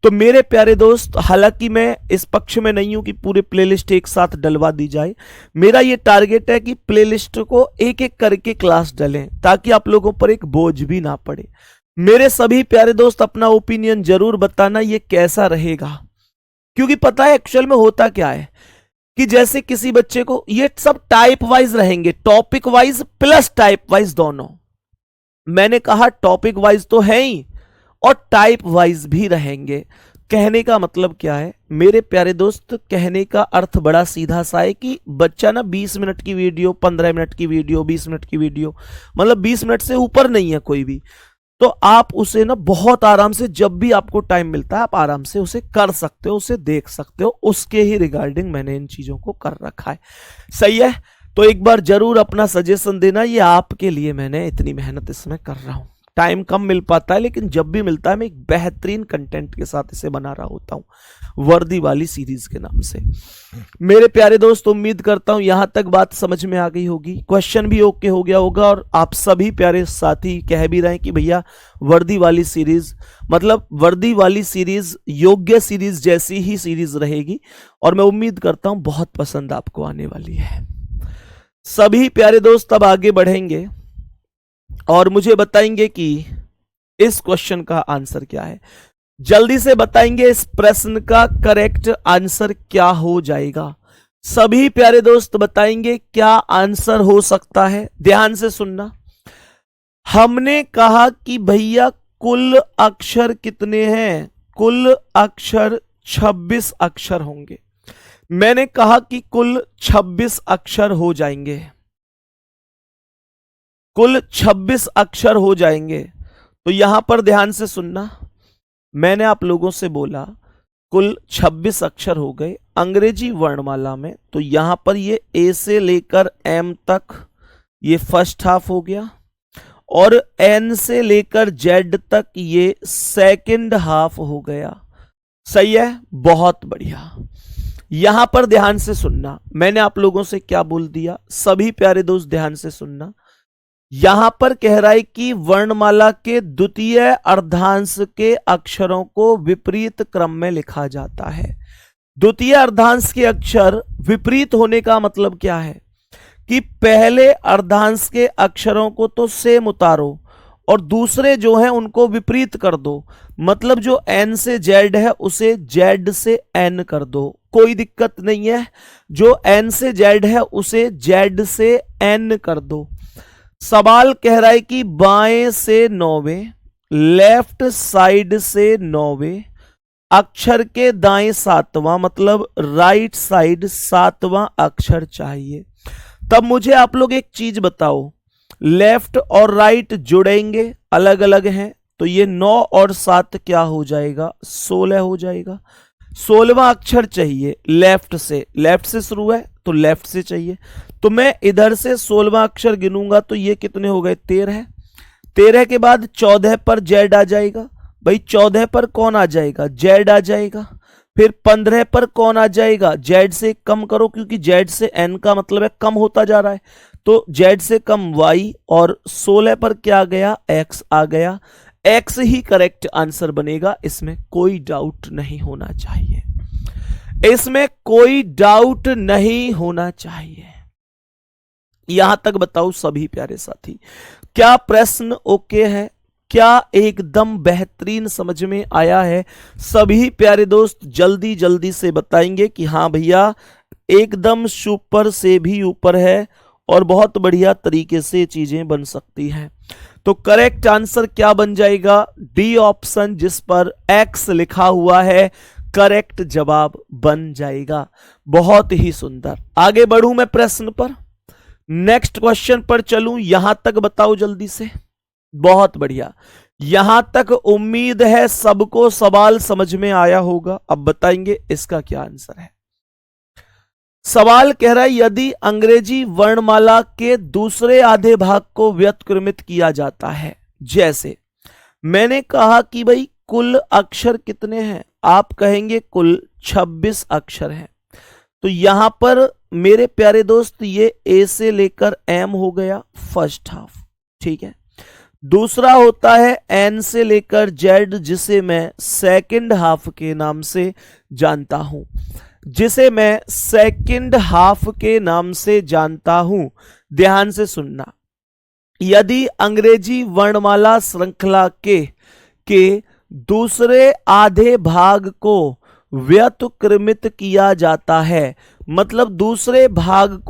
तो मेरे प्यारे दोस्त, हालांकि मैं इस पक्ष में नहीं हूं कि पूरे प्लेलिस्ट एक साथ डलवा दी जाए, मेरा ये टारगेट है कि प्लेलिस्ट को एक एक करके क्लास डलें ताकि आप लोगों पर एक बोझ भी ना पड़े। मेरे सभी प्यारे दोस्त अपना ओपिनियन जरूर बताना ये कैसा रहेगा, क्योंकि पता है एक्चुअल में होता क्या है कि जैसे किसी बच्चे को, ये सब टाइप वाइज रहेंगे, topic wise plus type wise दोनों। मैंने कहा टॉपिक वाइज तो है ही और टाइप वाइज भी रहेंगे। कहने का मतलब क्या है मेरे प्यारे दोस्त, कहने का अर्थ बड़ा सीधा सा है कि बच्चा ना 20 मिनट की वीडियो, 15 मिनट की वीडियो, 20 मिनट की वीडियो, मतलब 20 मिनट से ऊपर नहीं है कोई भी, तो आप उसे ना बहुत आराम से जब भी आपको टाइम मिलता है आप आराम से उसे कर सकते हो, उसे देख सकते हो। उसके ही रिगार्डिंग मैंने इन चीजों को कर रखा है। सही है, तो एक बार जरूर अपना सजेशन देना, ये आपके लिए मैंने इतनी मेहनत इसमें कर रहा हूं। टाइम कम मिल पाता है, लेकिन जब भी मिलता है मैं एक बेहतरीन कंटेंट के साथ इसे बना रहा होता हूं, वर्दी वाली सीरीज के नाम से। मेरे प्यारे दोस्त, उम्मीद करता हूं यहां तक बात समझ में आ गई होगी, क्वेश्चन भी ओके हो गया होगा, और आप सभी प्यारे साथी कह भी रहे हैं कि भैया वर्दी वाली सीरीज, मतलब वर्दी वाली सीरीज योग्य सीरीज जैसी ही सीरीज रहेगी, और मैं उम्मीद करता हूं बहुत पसंद आपको आने वाली है। सभी प्यारे दोस्त अब आगे बढ़ेंगे और मुझे बताएंगे कि इस क्वेश्चन का आंसर क्या है। जल्दी से बताएंगे इस प्रश्न का करेक्ट आंसर क्या हो जाएगा। सभी प्यारे दोस्त बताएंगे क्या आंसर हो सकता है। ध्यान से सुनना। हमने कहा कि भैया कुल अक्षर कितने हैं? कुल अक्षर 26 अक्षर होंगे। मैंने कहा कि कुल 26 अक्षर हो जाएंगे, कुल 26 अक्षर हो जाएंगे। तो यहां पर ध्यान से सुनना, मैंने आप लोगों से बोला कुल 26 अक्षर हो गए अंग्रेजी वर्णमाला में, तो यहां पर ये ए से लेकर एम तक ये फर्स्ट हाफ हो गया, और एन से लेकर जेड तक ये सेकंड हाफ हो गया। सही है, बहुत बढ़िया। यहां पर ध्यान से सुनना, मैंने आप लोगों से क्या बोल दिया, सभी प्यारे दोस्त ध्यान से सुनना। यहां पर कह रहा है कि वर्णमाला के द्वितीय अर्धांश के अक्षरों को विपरीत क्रम में लिखा जाता है। द्वितीय अर्धांश के अक्षर विपरीत होने का मतलब क्या है कि पहले अर्धांश के अक्षरों को तो सेम उतारो और दूसरे जो है उनको विपरीत कर दो। मतलब जो एन से जेड है उसे जेड से एन कर दो, कोई दिक्कत नहीं है। जो एन से जेड है उसे जेड से एन कर दो। सवाल कह रहा है कि बाएं से 9वें, लेफ्ट साइड से 9वें, अक्षर के दाएं 7वां, मतलब राइट साइड 7वां अक्षर चाहिए। तब मुझे आप लोग एक चीज बताओ, लेफ्ट और राइट जुड़ेंगे, अलग अलग हैं, तो ये 9 और 7 क्या हो जाएगा? 16 हो जाएगा। 16वां अक्षर चाहिए लेफ्ट से शुरू है तो लेफ्ट से चाहिए। तो मैं इधर से 16वां अक्षर गिनूंगा तो ये कितने हो गए? 13। 13 के बाद 14 पर जेड आ जाएगा। भाई 14 पर कौन आ जाएगा? जेड आ जाएगा। फिर 15 पर कौन आ जाएगा? जेड से कम करो, क्योंकि जेड से एन का मतलब है कम होता जा रहा है, तो जेड से कम वाई, और 16 पर क्या आ गया? एक्स आ गया। एक्स ही करेक्ट आंसर बनेगा, इसमें कोई डाउट नहीं होना चाहिए, इसमें कोई डाउट नहीं होना चाहिए। यहां तक बताओ सभी प्यारे साथी, क्या प्रश्न ओके है? क्या एकदम बेहतरीन समझ में आया है? सभी प्यारे दोस्त जल्दी जल्दी से बताएंगे कि हाँ भैया एकदम सुपर से भी ऊपर है और बहुत बढ़िया तरीके से चीजें बन सकती हैं। तो करेक्ट आंसर क्या बन जाएगा? डी ऑप्शन, जिस पर एक्स लिखा हुआ है, करेक्ट जवाब बन जाएगा। बहुत ही सुंदर। आगे बढ़ूं मैं प्रश्न पर, नेक्स्ट क्वेश्चन पर चलूं। यहां तक बताओ जल्दी से। बहुत बढ़िया, यहां तक उम्मीद है सबको सवाल समझ में आया होगा। अब बताएंगे इसका क्या आंसर है। सवाल कह रहा है यदि अंग्रेजी वर्णमाला के दूसरे आधे भाग को व्युत्क्रमित किया जाता है, जैसे मैंने कहा कि भाई कुल अक्षर कितने हैं, आप कहेंगे कुल 26 अक्षर हैं। तो यहां पर मेरे प्यारे दोस्त ये ए से लेकर एम हो गया फर्स्ट हाफ, ठीक है। दूसरा होता है एन से लेकर जेड, जिसे मैं सेकंड हाफ के नाम से जानता हूं, जिसे मैं सेकंड हाफ के नाम से जानता हूं। ध्यान से सुनना, यदि अंग्रेजी वर्णमाला श्रृंखला के दूसरे आधे भाग को व्युत्क्रमित किया जाता है, मतलब दूसरे भाग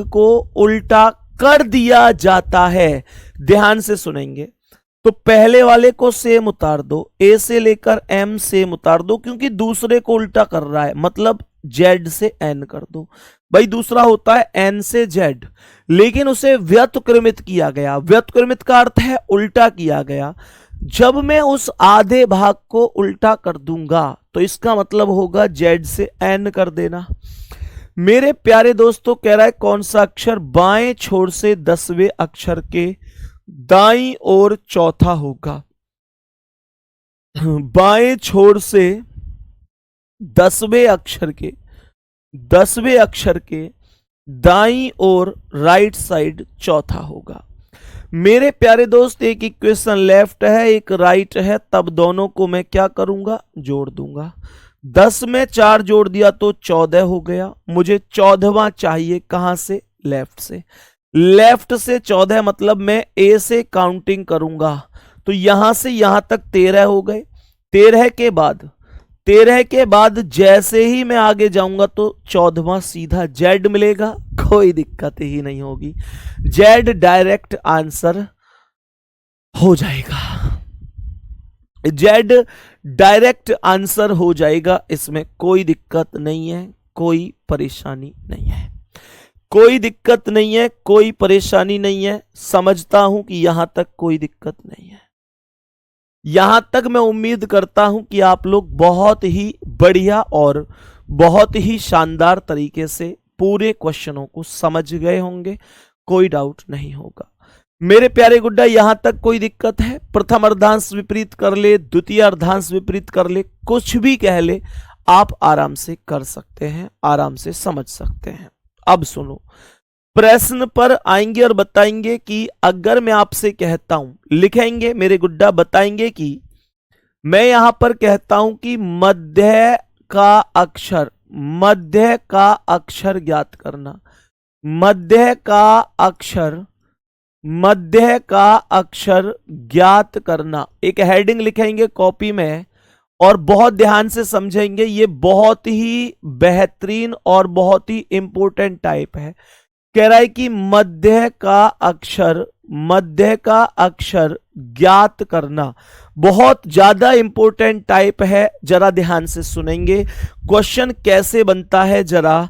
को उल्टा कर दिया जाता है। ध्यान से सुनेंगे, तो पहले वाले को सेम उतार दो, ए से लेकर एम सेम उतार दो, क्योंकि दूसरे को उल्टा कर रहा है, मतलब जेड से एन कर दो। भाई दूसरा होता है एन से जेड, लेकिन उसे व्युत्क्रमित किया गया। व्युत्क्रमित का अर्थ है उल्टा किया गया। जब मैं उस आधे भाग को उल्टा कर दूंगा तो इसका मतलब होगा जेड से एन कर देना। मेरे प्यारे दोस्तों कह रहा है कौन सा अक्षर? बाएं छोर से 10वें अक्षर के दाईं ओर चौथा होगा। बाएं छोर से 10वें अक्षर के दाईं ओर राइट साइड चौथा होगा। मेरे प्यारे दोस्त, एक इक्वेशन लेफ्ट है एक राइट है, तब दोनों को मैं क्या करूंगा, जोड़ दूंगा। 10 में 4 जोड़ दिया तो 14 हो गया। मुझे 14वां चाहिए, कहां से, लेफ्ट से। लेफ्ट से 14 मतलब मैं ए से काउंटिंग करूंगा, तो यहां से यहां तक 13 हो गए। 13 के बाद जैसे ही मैं आगे जाऊंगा तो 14वां सीधा जेड मिलेगा, कोई दिक्कत ही नहीं होगी। जेड डायरेक्ट आंसर हो जाएगा, जेड डायरेक्ट आंसर हो जाएगा। इसमें कोई दिक्कत नहीं है, कोई परेशानी नहीं है, कोई दिक्कत नहीं है, कोई परेशानी नहीं है। समझता हूं कि यहां तक कोई दिक्कत नहीं है। यहां तक मैं उम्मीद करता हूं कि आप लोग बहुत ही बढ़िया और बहुत ही शानदार तरीके से पूरे क्वेश्चनों को समझ गए होंगे, कोई डाउट नहीं होगा। मेरे प्यारे गुड्डा, यहां तक कोई दिक्कत है? प्रथम अर्धांश विपरीत कर ले, द्वितीय अर्धांश विपरीत कर ले, कुछ भी कह ले, आप आराम से कर सकते हैं, आराम से समझ सकते हैं। अब सुनो, प्रश्न पर आएंगे और बताएंगे कि अगर मैं आपसे कहता हूं, लिखेंगे मेरे गुड्डा, बताएंगे कि मैं यहां पर कहता हूं कि मध्य का अक्षर ज्ञात करना। मध्य का अक्षर ज्ञात करना, एक हेडिंग लिखेंगे कॉपी में और बहुत ध्यान से समझेंगे। ये बहुत ही बेहतरीन और बहुत ही इंपॉर्टेंट टाइप है। कह रहा है कि मध्य का अक्षर ज्ञात करना, बहुत ज्यादा इंपॉर्टेंट टाइप है। जरा ध्यान से सुनेंगे क्वेश्चन कैसे बनता है, जरा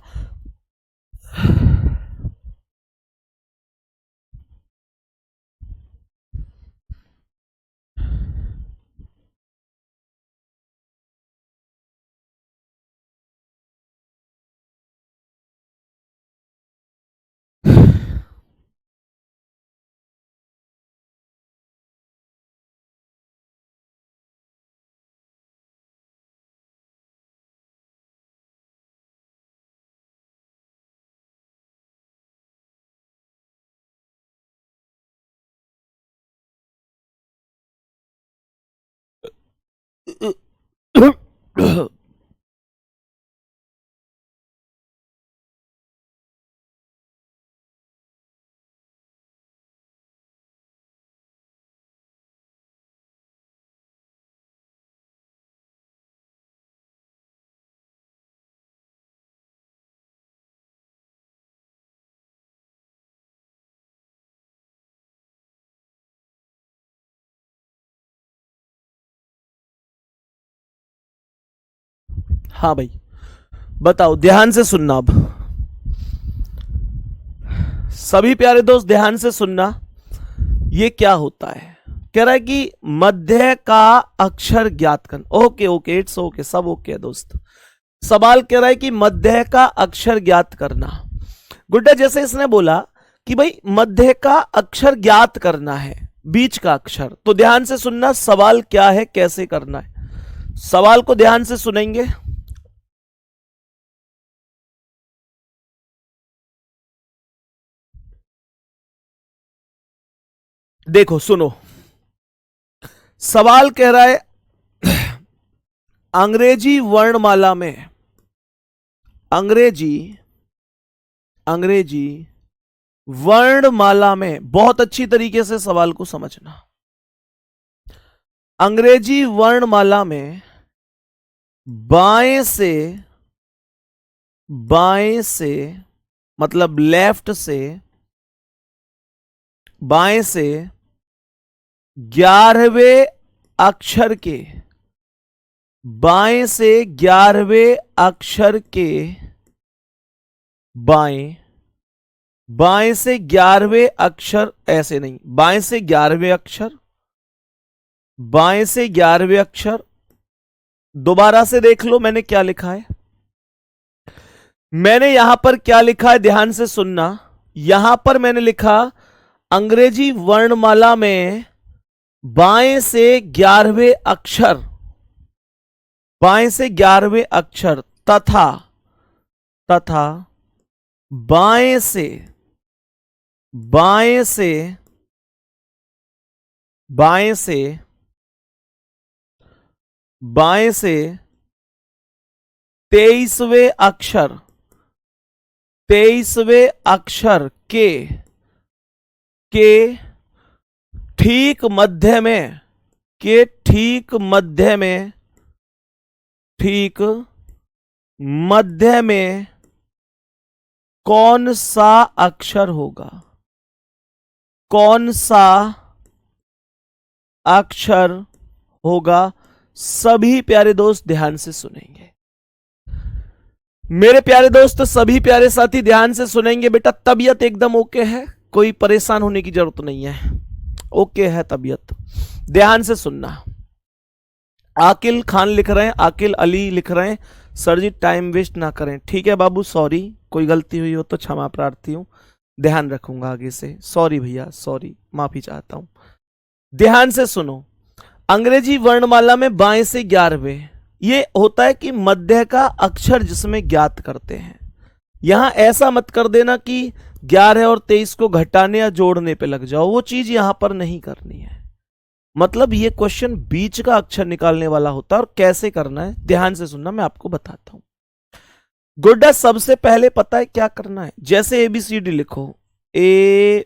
हाँ भाई, बताओ, ध्यान से सुनना। अब सभी प्यारे दोस्त ध्यान से सुनना, ये क्या होता है। कह रहा है कि मध्य का अक्षर ज्ञात करना। ओके ओके, इट्स ओके, सब ओके है दोस्त। सवाल कह रहा है कि मध्य का अक्षर ज्ञात करना। गुड्डा, जैसे इसने बोला कि भाई मध्य का अक्षर ज्ञात करना है, बीच का अक्षर, तो ध्यान से सुनना सवाल क्या है, कैसे करना है। सवाल को ध्यान से सुनेंगे। देखो सुनो, सवाल कह रहा है अंग्रेजी वर्णमाला में, अंग्रेजी वर्णमाला में, बहुत अच्छी तरीके से सवाल को समझना। अंग्रेजी वर्णमाला में बाएं से मतलब लेफ्ट से, बाएं से 11वें अक्षर के, बाएं से 11वें अक्षर के बाएं, बाएं से 11वें अक्षर, ऐसे नहीं, बाएं से 11वें अक्षर, बाएं से 11वें अक्षर। दोबारा से देख लो मैंने क्या लिखा है। मैंने यहां पर क्या लिखा है, ध्यान से सुनना। यहां पर मैंने लिखा अंग्रेजी वर्णमाला में बाएं से 11वें अक्षर, बाएं से 11वें अक्षर तथा बाएं से बाएं से बाएं से बाएं से 23वें अक्षर, 23वें अक्षर के ठीक मध्य में, के ठीक मध्य में, ठीक मध्य में कौन सा अक्षर होगा? कौन सा अक्षर होगा? सभी प्यारे दोस्त ध्यान से सुनेंगे। मेरे प्यारे दोस्त, सभी प्यारे साथी ध्यान से सुनेंगे। बेटा तबीयत एकदम ओके है, कोई परेशान होने की जरूरत नहीं है, ओके है तबीयत। ध्यान से सुनना। आकिल खान लिख रहे हैं, आकिल अली लिख रहे हैं, सर जी टाइम वेस्ट ना करें। ठीक है बाबू, सॉरी, कोई गलती हुई हो तो क्षमा प्रार्थी हूं, ध्यान रखूंगा आगे से। सॉरी भैया, सॉरी, माफी चाहता हूं। ध्यान से सुनो। अंग्रेजी वर्णमाला में बाएं से 11वें, ये होता है कि मध्य का अक्षर जिसमें ज्ञात करते हैं। यहां ऐसा मत कर देना कि 11 और 23 को घटाने या जोड़ने पे लग जाओ, वो चीज यहां पर नहीं करनी है। मतलब ये क्वेश्चन बीच का अक्षर निकालने वाला होता है। और कैसे करना है ध्यान से सुनना, मैं आपको बताता हूं। गुड्डा सबसे पहले पता है क्या करना है? जैसे ABCD लिखो, ABCD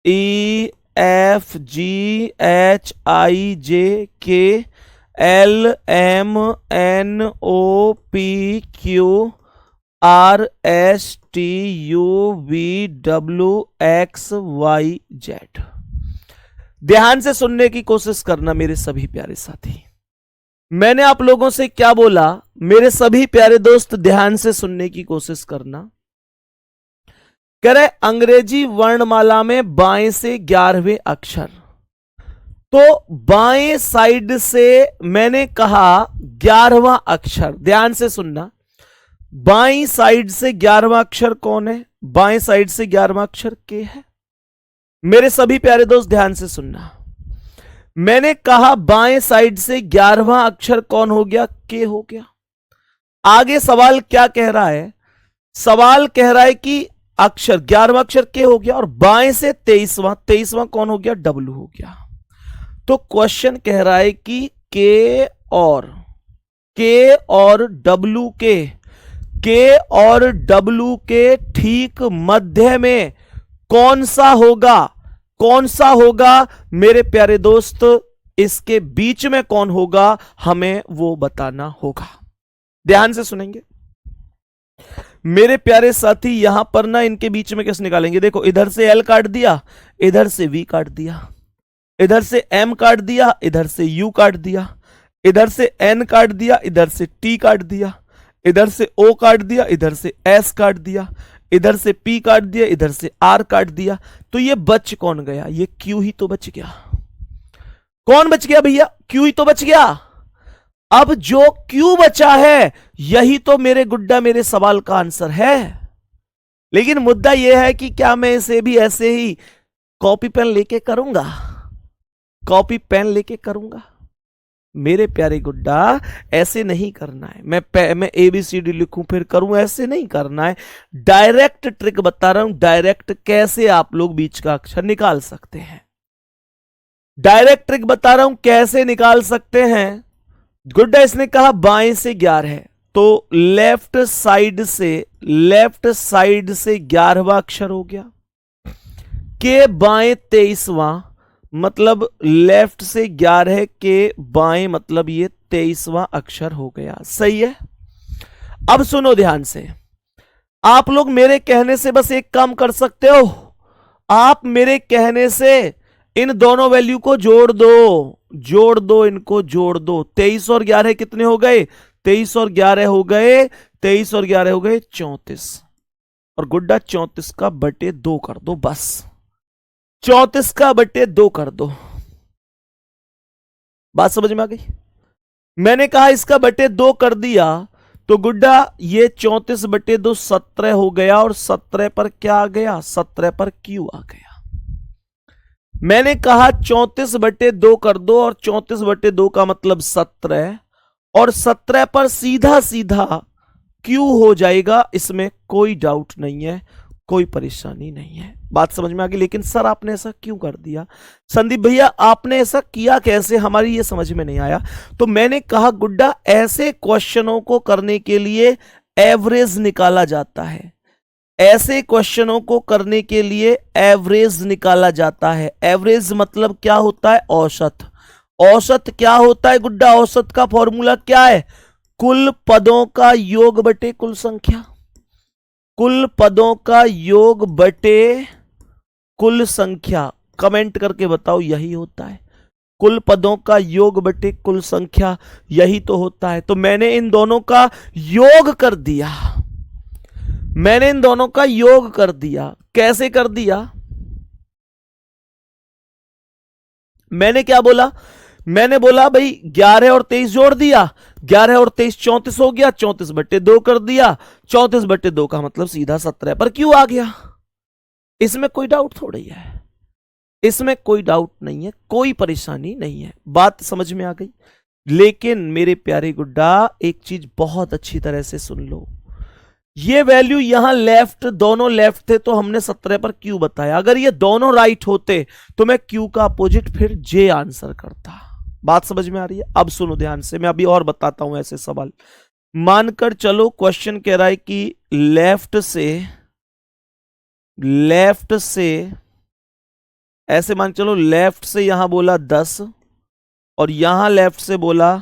EFGHIJKLMNOPQRSTUVWXYZ। ध्यान से सुनने की कोशिश करना मेरे सभी प्यारे साथी। मैंने आप लोगों से क्या बोला? मेरे सभी प्यारे दोस्त ध्यान से सुनने की कोशिश करना। कह रहे अंग्रेजी वर्णमाला में बाएं से 11वें अक्षर, तो बाएं साइड से मैंने कहा 11वां अक्षर। ध्यान से सुनना, बाएं साइड से 11वां अक्षर कौन है? बाएं साइड से 11वां अक्षर के है। मेरे सभी प्यारे दोस्त ध्यान से सुनना, मैंने कहा बाएं साइड से 11वां अक्षर कौन हो गया? के हो गया। आगे सवाल क्या कह रहा है? सवाल कह रहा है कि अक्षर 11वां अक्षर के हो गया और बाएं से 23वां कौन हो गया? डब्लू हो गया। तो क्वेश्चन कह रहा है कि के और डब्लू के ठीक मध्य में कौन सा होगा? कौन सा होगा मेरे प्यारे दोस्त? इसके बीच में कौन होगा, हमें वो बताना होगा। ध्यान से सुनेंगे मेरे प्यारे साथी। यहां पर ना इनके बीच में कैसे निकालेंगे? देखो, इधर से L काट दिया, इधर से V काट दिया, इधर से M काट दिया, इधर से U काट दिया, इधर से N काट दिया, इधर से T काट दिया, इधर से O काट दिया, इधर से S काट दिया, इधर से P काट दिया, इधर से R काट दिया। तो ये बच कौन गया? ये Q ही तो बच गया। कौन बच गया भैया? Q ही तो बच गया। अब जो Q बचा है यही तो मेरे गुड्डा मेरे सवाल का आंसर है। लेकिन मुद्दा यह है कि क्या मैं इसे भी ऐसे ही कॉपी पेन लेके करूंगा? कॉपी पेन लेके करूंगा? मेरे प्यारे गुड्डा ऐसे नहीं करना है। मैं ABCD लिखूं फिर करूं, ऐसे नहीं करना है। डायरेक्ट ट्रिक बता रहा हूं, डायरेक्ट कैसे आप लोग बीच का अक्षर निकाल सकते हैं। डायरेक्ट ट्रिक बता रहा हूं कैसे निकाल सकते हैं। गुड्डा इसने कहा बाएं से 11 है, तो लेफ्ट साइड से 11वां अक्षर हो गया। के बाएं 23वां, मतलब लेफ्ट से 11 के बाएं, मतलब ये 23वां अक्षर हो गया। सही है। अब सुनो ध्यान से, आप लोग मेरे कहने से बस एक काम कर सकते हो। आप मेरे कहने से इन दोनों वैल्यू को जोड़ दो, इनको जोड़ दो। 23 और 11 कितने हो गए? 23 और 11 हो गए 34। और गुड्डा 34 का बटे 2 कर दो, बस 34 का बटे 2 कर दो। बात समझ में आ गई? मैंने कहा इसका बटे 2 कर दिया तो गुड्डा ये 34/2 17 हो गया, और 17 पर क्या आ गया, 17 पर क्यू आ गया। मैंने कहा 34/2 कर दो, और 34/2 का मतलब 17, और 17 पर सीधा सीधा क्यू हो जाएगा, इसमें कोई डाउट नहीं है, कोई परेशानी नहीं है। बात समझ में आ गई। लेकिन सर आपने ऐसा क्यों कर दिया, संदीप भैया आपने ऐसा किया कैसे, हमारी ये समझ में नहीं आया। तो मैंने कहा गुड्डा ऐसे क्वेश्चनों को करने के लिए एवरेज निकाला जाता है, ऐसे क्वेश्चनों को करने के लिए एवरेज निकाला जाता है। एवरेज मतलब क्या होता है, औसत। औसत क्या होता है गुड्डा, औसत का फॉर्मूला क्या है, कुल पदों का योग बटे कुल संख्या। कुल पदों का योग बटे कुल संख्या, कमेंट करके बताओ यही होता है। कुल पदों का योग बटे कुल संख्या, यही तो होता है। तो मैंने इन दोनों का योग कर दिया, मैंने इन दोनों का योग कर दिया। कैसे कर दिया, मैंने क्या बोला, मैंने बोला भाई 11 और 23 जोड़ दिया, 11 और 23 34 हो गया, 34/2 कर दिया, 34/2 का मतलब सीधा 17 पर क्यों आ गया। इसमें कोई डाउट थोड़ी है, इसमें कोई डाउट नहीं है, कोई परेशानी नहीं है। बात समझ में आ गई। लेकिन मेरे प्यारे गुड्डा एक चीज बहुत अच्छी तरह से सुन लो, ये वैल्यू यहां लेफ्ट, दोनों लेफ्ट थे तो हमने 17 पर क्यू बताया। अगर ये दोनों राइट होते तो मैं क्यू का अपोजिट फिर जे आंसर करता। बात समझ में आ रही है। अब सुनो ध्यान से, मैं अभी और बताता हूं ऐसे सवाल। मानकर चलो क्वेश्चन कह रहा है कि लेफ्ट से ऐसे मान चलो, लेफ्ट से यहां बोला 10, और यहां लेफ्ट से बोला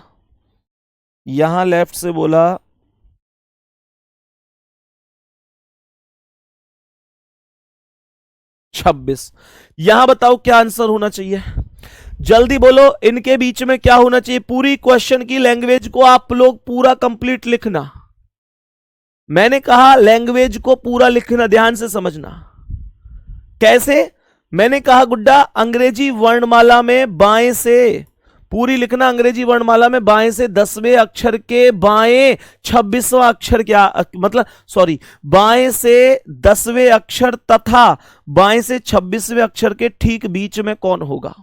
26। यहां बताओ क्या आंसर होना चाहिए, जल्दी बोलो। इनके बीच में क्या होना चाहिए, पूरी क्वेश्चन की लैंग्वेज को आप लोग पूरा कंप्लीट लिखना। मैंने कहा लैंग्वेज को पूरा लिखना, ध्यान से समझना। कैसे, मैंने कहा गुड्डा अंग्रेजी वर्णमाला में बाएं से पूरी लिखना, अंग्रेजी वर्णमाला में बाएं से 10वें अक्षर के बाएं 26वां अक्षर, क्या मतलब, सॉरी, बाएं से 10वें अक्षर तथा बाएं से 26वें अक्षर के ठीक बीच में कौन होगा,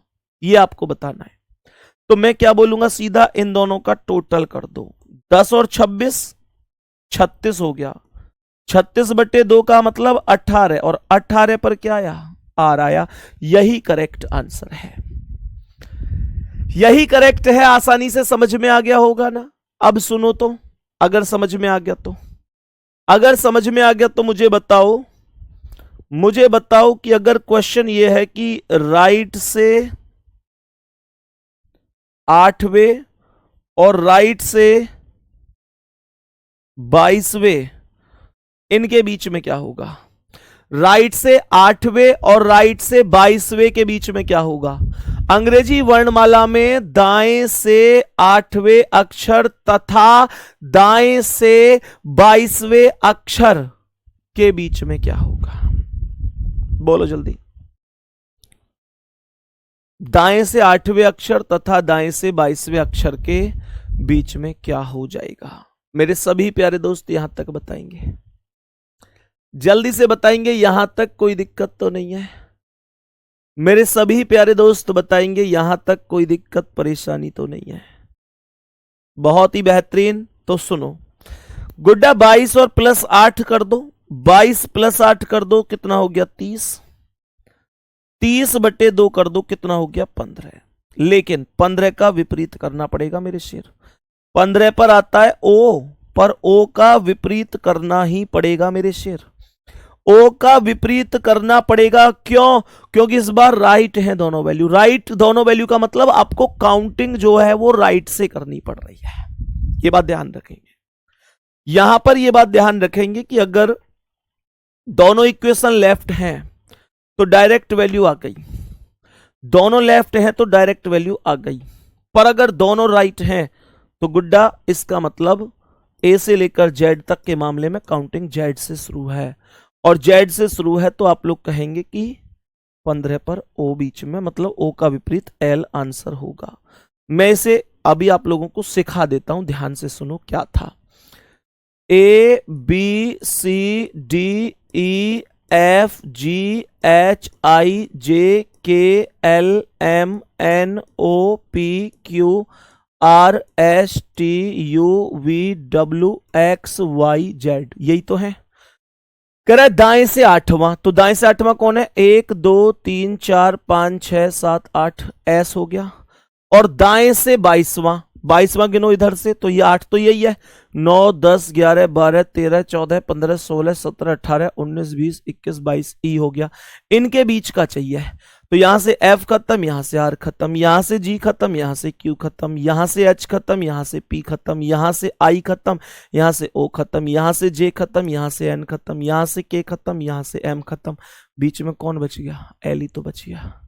ये आपको बताना है। तो मैं क्या बोलूंगा, सीधा इन दोनों का टोटल कर दो, 10 और 26 36 हो गया, 36/2 का मतलब 18, और 18 पर क्या आया, आर आया। यही करेक्ट आंसर है, यही करेक्ट है। आसानी से समझ में आ गया होगा ना। अब सुनो तो, अगर समझ में आ गया तो, अगर समझ में आ गया तो मुझे बताओ कि अगर क्वेश्चन ये है कि राइट से 8वें और राइट से 22वें, इनके बीच में क्या होगा, राइट से 8वें और राइट से 22वें के बीच में क्या होगा। अंग्रेजी वर्णमाला में दाएं से 8वें अक्षर तथा दाएं से 22वें अक्षर के बीच में क्या होगा, बोलो जल्दी। दाएं से 8वें अक्षर तथा दाएं से 22वें अक्षर के बीच में क्या हो जाएगा। मेरे सभी प्यारे दोस्त यहां तक बताएंगे, जल्दी से बताएंगे, यहां तक कोई दिक्कत तो नहीं है। मेरे सभी प्यारे दोस्त बताएंगे, यहां तक कोई दिक्कत परेशानी तो नहीं है। बहुत ही बेहतरीन। तो सुनो गुड्डा, 22 और +8 कर दो, 22 + 8 कर दो, कितना हो गया 30, 30/2 कर दो, कितना हो गया 15। लेकिन 15 का विपरीत करना पड़ेगा मेरे शेर। 15 पर आता है ओ, पर ओ का विपरीत करना ही पड़ेगा मेरे शेर। ओ का विपरीत करना पड़ेगा, क्यों, क्योंकि इस बार राइट है दोनों वैल्यू। राइट दोनों वैल्यू का मतलब आपको काउंटिंग जो है वो राइट से करनी पड़ रही है। ये बात ध्यान रखेंगे, यहां पर ये बात ध्यान रखेंगे कि अगर दोनों इक्वेशन लेफ्ट हैं तो डायरेक्ट वैल्यू आ गई, दोनों लेफ्ट हैं तो डायरेक्ट वैल्यू आ गई। पर अगर दोनों राइट हैं तो गुड्डा इसका मतलब ए से लेकर जेड तक के मामले में काउंटिंग जेड से शुरू है, और जेड से शुरू है तो आप लोग कहेंगे कि 15 पर ओ बीच में, मतलब ओ का विपरीत एल आंसर होगा। मैं इसे अभी आप लोगों को सिखा देता हूं, ध्यान से सुनो क्या था। A B C D E F G H I J K L M N O P Q R S T U V W X Y Z, यही तो है। कह रहा है दाएं से आठवां, तो दाएं से आठवां कौन है? 1 2 3 4 5 6 7 8, एस हो गया। और दाएं से 22वां, 22वां गिनो इधर से, तो ये 8 तो यही है। 9 10 11 12 13 14 15 16 17 18 19 20 21 22, ई हो गया। इनके बीच का चाहिए, तो यहां से F खत्म, यहां से R खत्म, यहां से G खत्म, यहां से Q खत्म, यहां से H खत्म, यहां से P खत्म, यहां से I खत्म, यहां से O खत्म, यहां से J खत्म, यहां से N खत्म, यहां से K खत्म, यहां से M खत्म। बीच में कौन बच गया? L ही तो बच गया।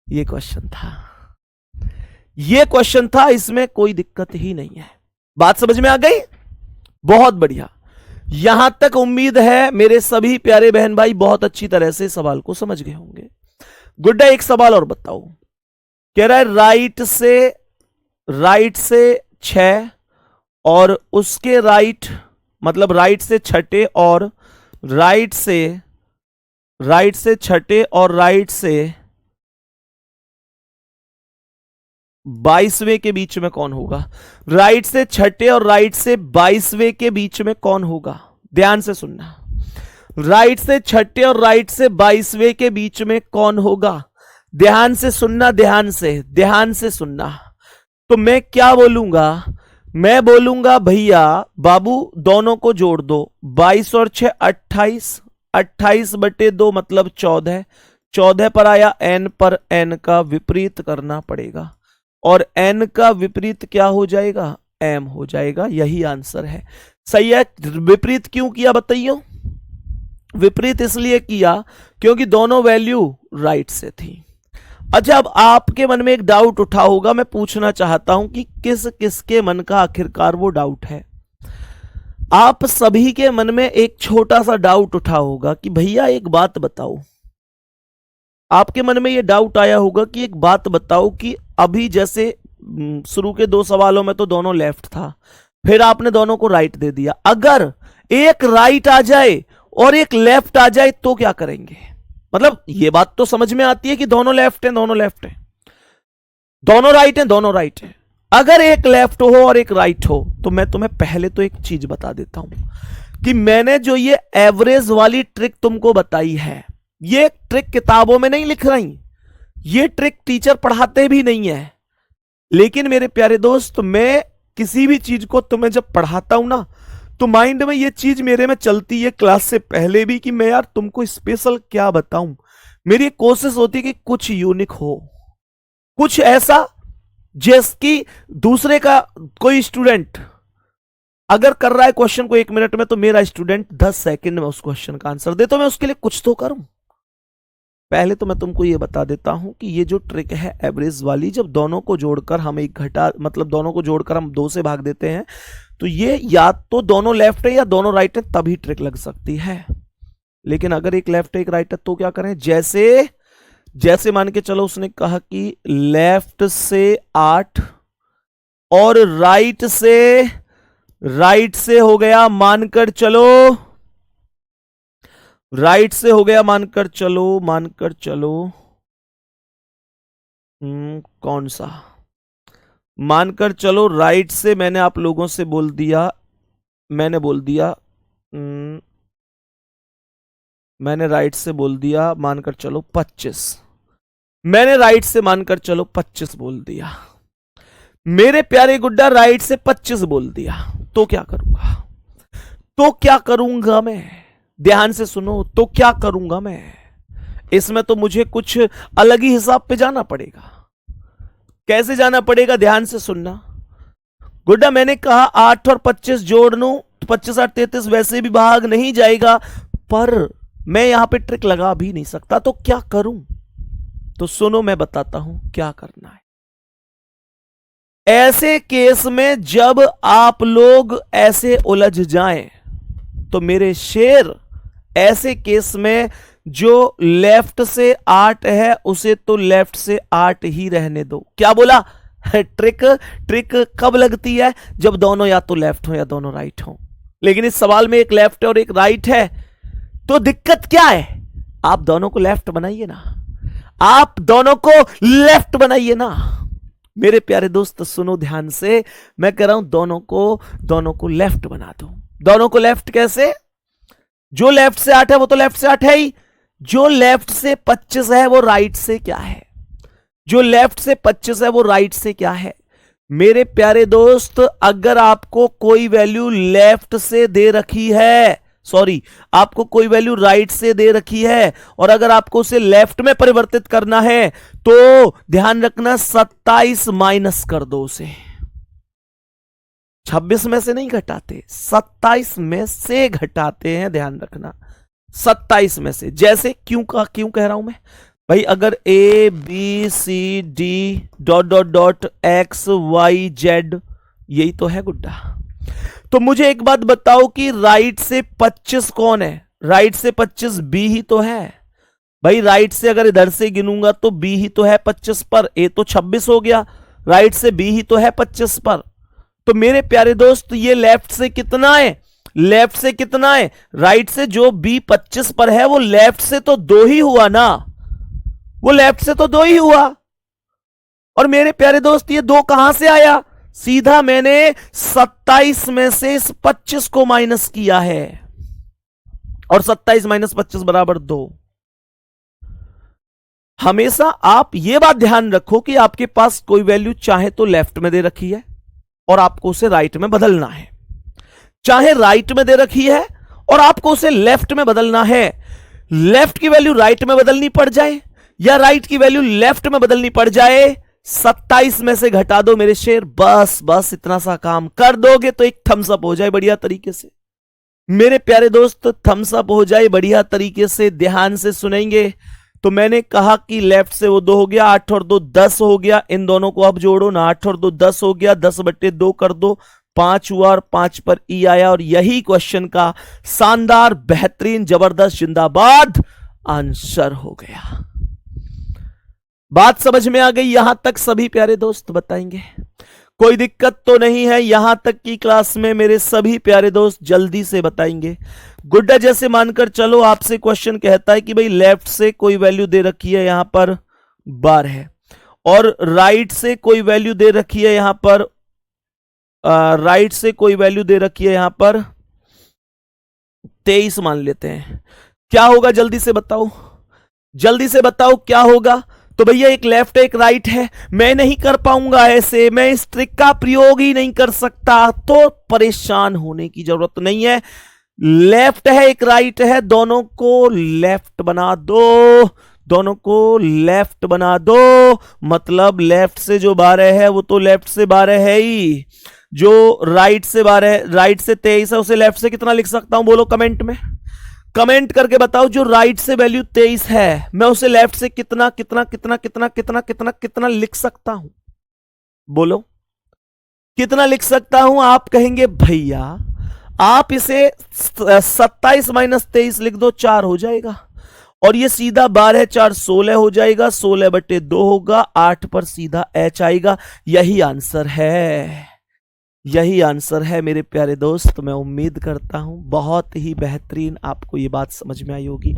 ये क्वेश्चन था, ये क्वेश्चन था, इसमें कोई दिक्कत ही नहीं है। बात समझ में आ गई? बहुत बढ़िया। यहां तक उम्मीद है मेरे सभी प्यारे बहन भाई बहुत अच्छी तरह से सवाल को समझ गए होंगे। गुड्डा एक सवाल और बताओ। कह रहा है राइट से 6 और उसके राइट, मतलब राइट से छठे और राइट से छठे और राइट से 22वें के बीच में कौन होगा? राइट से छठे और राइट से 22वें के बीच में कौन होगा? ध्यान से सुनना। राइट से छठे और राइट से 22वें के बीच में कौन होगा? ध्यान से सुनना, ध्यान से सुनना। तो मैं क्या बोलूंगा? मैं बोलूंगा भैया बाबू दोनों को जोड़ दो, 22 और 6 28, 28 बटे 2 मतलब 14, 14 पर आया n पर n का विपरीत करना पड़ेगा, और n का विपरीत क्या हो जाएगा? m हो जाएगा। यही आंसर है। सही है। विपरीत क्यों किया बताइयो? विपरीत इसलिए किया क्योंकि दोनों वैल्यू राइट से थी। अच्छा, अब आपके मन में एक डाउट उठा होगा, मैं पूछना चाहता हूं कि किस किसके मन का आखिरकार वो डाउट है। आप सभी के मन में एक छोटा सा डाउट उठा होगा कि भैया एक बात बताओ। आपके मन में ये डाउट आया होगा कि एक बात बताओ कि अभी जैसे शुरू के 2 सवालों में तो दोनों लेफ्ट था, फिर आपने दोनों को राइट दे दिया। अगर एक राइट आ जाए और एक लेफ्ट आ जाए तो क्या करेंगे? मतलब ये बात तो समझ में आती है कि दोनों लेफ्ट हैं, दोनों लेफ्ट हैं, दोनों राइट हैं, दोनों राइट हैं। अगर एक लेफ्ट हो और एक राइट हो तो मैं तुम्हें पहले तो एक चीज बता देता हूं कि मैंने जो ये एवरेज वाली ट्रिक तुमको बताई है, ये ट्रिक किताबों में नहीं लिख रही, ये ट्रिक टीचर पढ़ाते भी नहीं है। लेकिन मेरे प्यारे दोस्त, मैं किसी भी चीज को तुम्हें जब पढ़ाता हूं ना, तो माइंड में ये चीज मेरे में चलती है क्लास से पहले भी कि मैं यार तुमको स्पेशल क्या बताऊं। मेरी कोशिश होती है कि कुछ यूनिक हो, कुछ ऐसा जिसकी दूसरे का कोई स्टूडेंट अगर कर रहा है क्वेश्चन को 1 मिनट में, तो मेरा स्टूडेंट 10 सेकंड में उस क्वेश्चन का आंसर दे, तो मैं उसके लिए कुछ तो करूं। पहले तो मैं तुमको ये बता देता हूं कि ये जो ट्रिक है एवरेज वाली, जब दोनों को जोड़कर हम एक घटा, मतलब दोनों को जोड़कर हम 2 से भाग देते हैं, तो ये या तो दोनों लेफ्ट है या दोनों राइट है, तभी ट्रिक लग सकती है। लेकिन अगर एक लेफ्ट है एक राइट है तो क्या करें? जैसे मान के चलो उसने कहा कि लेफ्ट से 8 और राइट से हो गया, मानकर चलो राइट से हो गया, मानकर चलो कौन सा? मानकर चलो राइट से मैंने आप लोगों से बोल दिया, मैंने राइट से बोल दिया मानकर चलो 25, मैंने राइट से मानकर चलो 25 बोल दिया। मेरे प्यारे गुड्डा राइट से 25 बोल दिया, तो क्या करूंगा मैं? ध्यान से सुनो, तो क्या करूंगा मैं? इसमें तो मुझे कुछ अलग ही हिसाब पे जाना पड़ेगा। कैसे जाना पड़ेगा? ध्यान से सुनना। गुड्डा मैंने कहा 8 और 25 जोड़ लूं तो 25 8 33 वैसे भी भाग नहीं जाएगा, पर मैं यहां पे ट्रिक लगा भी नहीं सकता, तो क्या करूं? तो सुनो मैं बताता हूं क्या करना है। ऐसे केस में जब आप लोग ऐसे उलझ जाएं, तो मेरे शेर ऐसे केस में जो लेफ्ट से 8 है उसे तो लेफ्ट से 8 ही रहने दो। क्या बोला? ट्रिक कब लगती है? जब दोनों या तो लेफ्ट हो या दोनों राइट हो। लेकिन इस सवाल में एक लेफ्ट और एक राइट है, तो दिक्कत क्या है? आप दोनों को लेफ्ट बनाइए ना, आप दोनों को लेफ्ट बनाइए ना। मेरे प्यारे दोस्त सुनो ध्यान से, मैं कह रहा हूं दोनों को लेफ्ट बना दो। दोनों को लेफ्ट कैसे? जो लेफ्ट से 8 है वो तो लेफ्ट से 8 है ही, जो लेफ्ट से 25 है वो राइट से क्या है? जो लेफ्ट से 25 है वो राइट से क्या है? मेरे प्यारे दोस्त, अगर आपको कोई वैल्यू लेफ्ट से दे रखी है, सॉरी, आपको कोई वैल्यू राइट से दे रखी है और अगर आपको उसे लेफ्ट में परिवर्तित करना है तो ध्यान रखना 27 माइनस कर दो उसे। 26 में से नहीं घटाते, 27 में से घटाते हैं, ध्यान रखना 27 में से। जैसे क्यों कह रहा हूं मैं भाई, अगर A B C D dot dot dot X Y Z, यही तो है गुड्डा, तो मुझे एक बात बताओ कि राइट से 25 कौन है? राइट से 25 बी ही तो है भाई। राइट से अगर इधर से गिनूंगा तो बी ही तो है 25 पर, ए तो 26 हो गया, राइट से बी ही तो है 25 पर। तो मेरे प्यारे दोस्त ये लेफ्ट से कितना है? लेफ्ट से कितना है? राइट से जो बी 25 पर है वो लेफ्ट से तो 2 ही हुआ ना, वो लेफ्ट से तो 2 ही हुआ। और मेरे प्यारे दोस्त ये 2 कहां से आया? सीधा मैंने 27 में से इस 25 को माइनस किया है और 27 माइनस 25 बराबर 2। हमेशा आप यह बात ध्यान रखो कि आपके पास कोई वैल्यू चाहे तो लेफ्ट में दे रखी है और आपको उसे राइट में बदलना है, चाहे राइट में दे रखी है और आपको उसे लेफ्ट में बदलना है। लेफ्ट की वैल्यू राइट में बदलनी पड़ जाए या राइट की वैल्यू लेफ्ट में बदलनी पड़ जाए, 27 में से घटा दो मेरे शेर, बस इतना सा काम कर दोगे तो एक थम्स अप हो जाए बढ़िया तरीके से। मेरे प्यारे दोस्त थम्स अप हो जाए बढ़िया तरीके से, ध्यान से सुनेंगे। तो मैंने कहा कि लेफ्ट से वो 2 हो गया, 8 और 2 10 हो गया, इन दोनों को अब जोड़ो ना, 8 और 2 10 हो गया, 10/2 कर दो, 5 हुआ और 5 पर ई आया और यही क्वेश्चन का शानदार बेहतरीन जबरदस्त जिंदाबाद आंसर हो गया। बात समझ में आ गई यहां तक? सभी प्यारे दोस्त बताएंगे, कोई दिक्कत तो नहीं है यहां तक की क्लास में? मेरे सभी प्यारे दोस्त जल्दी से बताएंगे। गुड्डा जैसे मानकर चलो, आपसे क्वेश्चन कहता है कि भाई लेफ्ट से कोई वैल्यू दे रखी है यहां पर 12 है और राइट से कोई वैल्यू दे रखी है यहां पर, राइट से कोई वैल्यू दे रखी है यहां पर 23 मान लेते हैं। क्या होगा जल्दी से बताओ, जल्दी से बताओ क्या होगा? तो भैया एक लेफ्ट एक राइट है, मैं नहीं कर पाऊंगा ऐसे, मैं इस ट्रिक का प्रयोग ही नहीं कर सकता, तो परेशान होने की जरूरत नहीं है। लेफ्ट है एक राइट है, दोनों को लेफ्ट बना दो, दोनों को लेफ्ट बना दो। मतलब लेफ्ट से जो 12 है वो तो लेफ्ट से 12 है ही, जो राइट से 12, राइट से 23 है उसे लेफ्ट से कितना लिख सकता हूं? बोलो कमेंट में, कमेंट करके बताओ। जो राइट से वैल्यू 23 है मैं उसे लेफ्ट से कितना कितना कितना कितना कितना कितना कितना लिख सकता हूं? बोलो कितना लिख सकता हूं? आप कहेंगे भैया आप इसे 27 माइनस 23 लिख दो, 4 हो जाएगा और ये सीधा 12 4 16 हो जाएगा, 16/2 होगा, 8 पर सीधा एच आएगा। यही आंसर है, यही आंसर है मेरे प्यारे दोस्त। मैं उम्मीद करता हूं बहुत ही बेहतरीन आपको ये बात समझ में आई होगी।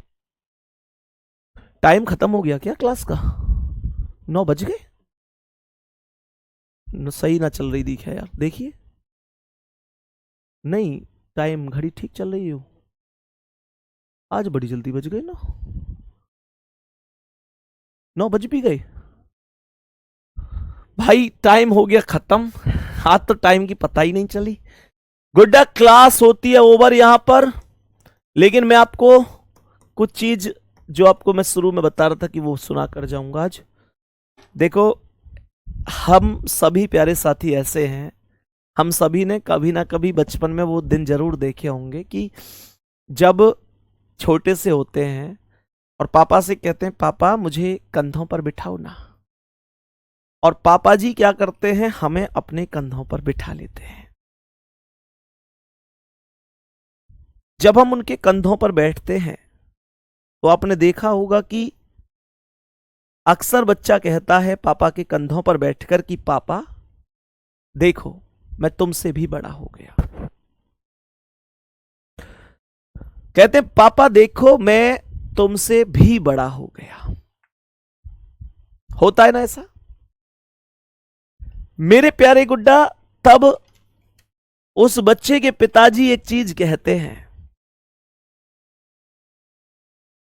टाइम खत्म हो गया क्या क्लास का? 9 बज गए? सही ना चल रही दिखे यार, देखिए नहीं टाइम घड़ी ठीक चल रही हो, आज बड़ी जल्दी बज गए ना, 9 बज भी गए भाई, टाइम हो गया खत्म। आज तो टाइम की पता ही नहीं चली। गुड्डा क्लास होती है ओवर यहां पर, लेकिन मैं आपको कुछ चीज जो आपको मैं शुरू में बता रहा था कि वो सुना कर जाऊंगा आज। देखो हम सभी प्यारे साथी ऐसे हैं, हम सभी ने कभी ना कभी बचपन में वो दिन जरूर देखे होंगे कि जब छोटे से होते हैं और पापा से कहते हैं पापा मुझे कंधों पर बिठाओ ना, और पापा जी क्या करते हैं? हमें अपने कंधों पर बिठा लेते हैं। जब हम उनके कंधों पर बैठते हैं तो आपने देखा होगा कि अक्सर बच्चा कहता है पापा के कंधों पर बैठकर कि पापा देखो मैं तुमसे भी बड़ा हो गया। कहते हैं पापा देखो मैं तुमसे भी बड़ा हो गया। होता है ना ऐसा? मेरे प्यारे गुड्डा, तब उस बच्चे के पिताजी एक चीज कहते हैं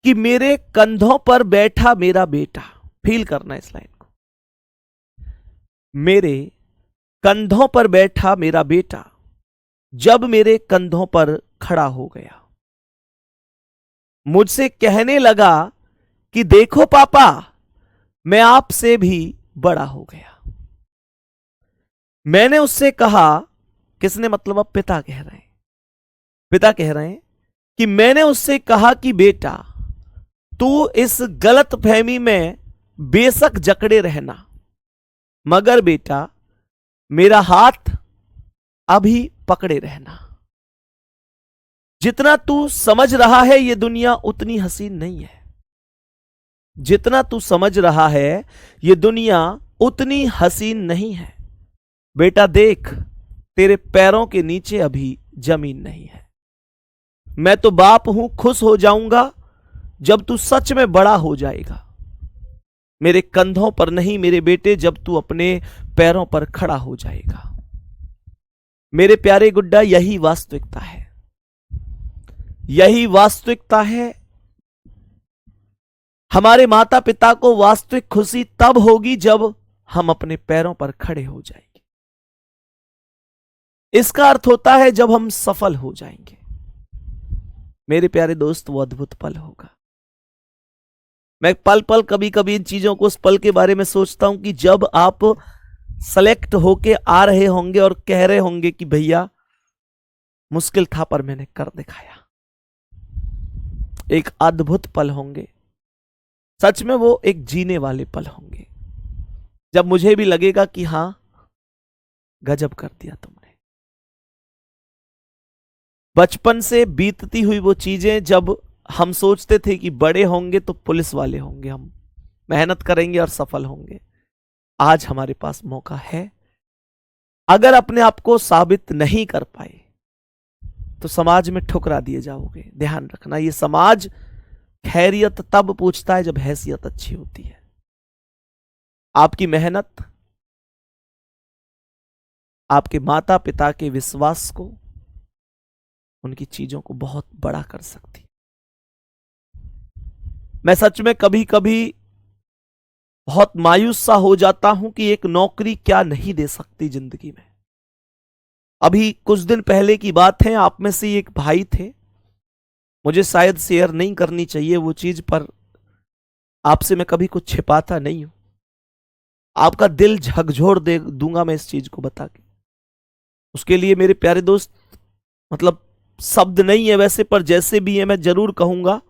कि मेरे कंधों पर बैठा मेरा बेटा, फील करना इस लाइन को, मेरे कंधों पर बैठा मेरा बेटा जब मेरे कंधों पर खड़ा हो गया, मुझसे कहने लगा कि देखो पापा मैं आपसे भी बड़ा हो गया। मैंने उससे कहा, किसने, मतलब अब पिता कह रहे हैं, पिता कह रहे हैं कि मैंने उससे कहा कि बेटा तू इस गलत फहमी में बेशक जकड़े रहना, मगर बेटा मेरा हाथ अभी पकड़े रहना। जितना तू समझ रहा है ये दुनिया उतनी हसीन नहीं है, जितना तू समझ रहा है ये दुनिया उतनी हसीन नहीं है। बेटा देख तेरे पैरों के नीचे अभी जमीन नहीं है। मैं तो बाप हूं, खुश हो जाऊंगा जब तू सच में बड़ा हो जाएगा। मेरे कंधों पर नहीं मेरे बेटे, जब तू अपने पैरों पर खड़ा हो जाएगा। मेरे प्यारे गुड्डा, यही वास्तविकता है, यही वास्तविकता है। हमारे माता पिता को वास्तविक खुशी तब होगी जब हम अपने पैरों पर खड़े हो जाएंगे। इसका अर्थ होता है जब हम सफल हो जाएंगे। मेरे प्यारे दोस्त, वो अद्भुत पल होगा। मैं पल पल कभी कभी इन चीजों को, उस पल के बारे में सोचता हूं कि जब आप सेलेक्ट होके आ रहे होंगे और कह रहे होंगे कि भैया मुश्किल था पर मैंने कर दिखाया। एक अद्भुत पल होंगे, सच में वो एक जीने वाले पल होंगे, जब मुझे भी लगेगा कि हां गजब कर दिया तुमने। बचपन से बीतती हुई वो चीजें, जब हम सोचते थे कि बड़े होंगे तो पुलिस वाले होंगे, हम मेहनत करेंगे और सफल होंगे। आज हमारे पास मौका है। अगर अपने आप को साबित नहीं कर पाए तो समाज में ठुकरा दिए जाओगे। ध्यान रखना, ये समाज खैरियत तब पूछता है जब हैसियत अच्छी होती है। आपकी मेहनत आपके माता पिता के विश्वास को, उनकी चीजों को बहुत बड़ा कर सकती। मैं सच में कभी कभी बहुत मायूस सा हो जाता हूं कि एक नौकरी क्या नहीं दे सकती जिंदगी में। अभी कुछ दिन पहले की बात है, आप में से एक भाई थे, मुझे शायद शेयर नहीं करनी चाहिए वो चीज, पर आपसे मैं कभी कुछ छिपाता नहीं हूं। आपका दिल झकझोर दे दूंगा मैं इस चीज को बता के। उसके लिए मेरे प्यारे दोस्त, मतलब शब्द नहीं है वैसे, पर जैसे भी है मैं जरूर कहूंगा।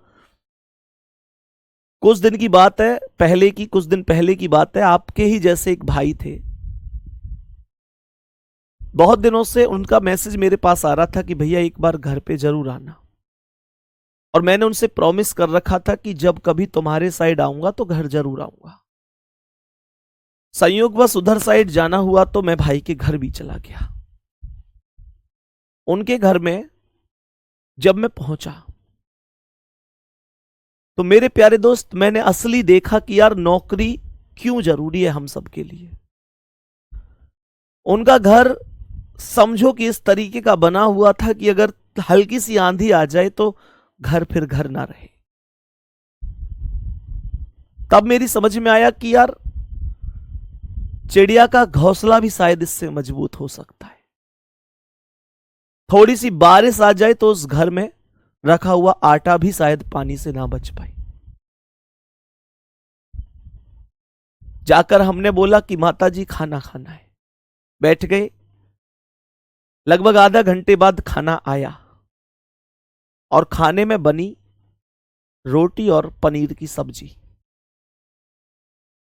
कुछ दिन की बात है, कुछ दिन पहले की बात है, आपके ही जैसे एक भाई थे। बहुत दिनों से उनका मैसेज मेरे पास आ रहा था कि भैया एक बार घर पे जरूर आना, और मैंने उनसे प्रॉमिस कर रखा था कि जब कभी तुम्हारे साइड आऊंगा तो घर जरूर आऊंगा। संयोगवश उधर साइड जाना हुआ तो मैं भाई के घर भी चला गया। उनके घर में जब मैं पहुंचा तो मेरे प्यारे दोस्त, मैंने असली देखा कि यार नौकरी क्यों जरूरी है हम सबके लिए। उनका घर समझो कि इस तरीके का बना हुआ था कि अगर हल्की सी आंधी आ जाए तो घर फिर घर ना रहे। तब मेरी समझ में आया कि यार चिड़िया का घोंसला भी शायद इससे मजबूत हो सकता है। थोड़ी सी बारिश आ जाए तो उस घर में रखा हुआ आटा भी शायद पानी से ना बच पाए। जाकर हमने बोला कि माताजी खाना खाना है। बैठ गए। लगभग आधा घंटे बाद खाना आया और खाने में बनी रोटी और पनीर की सब्जी।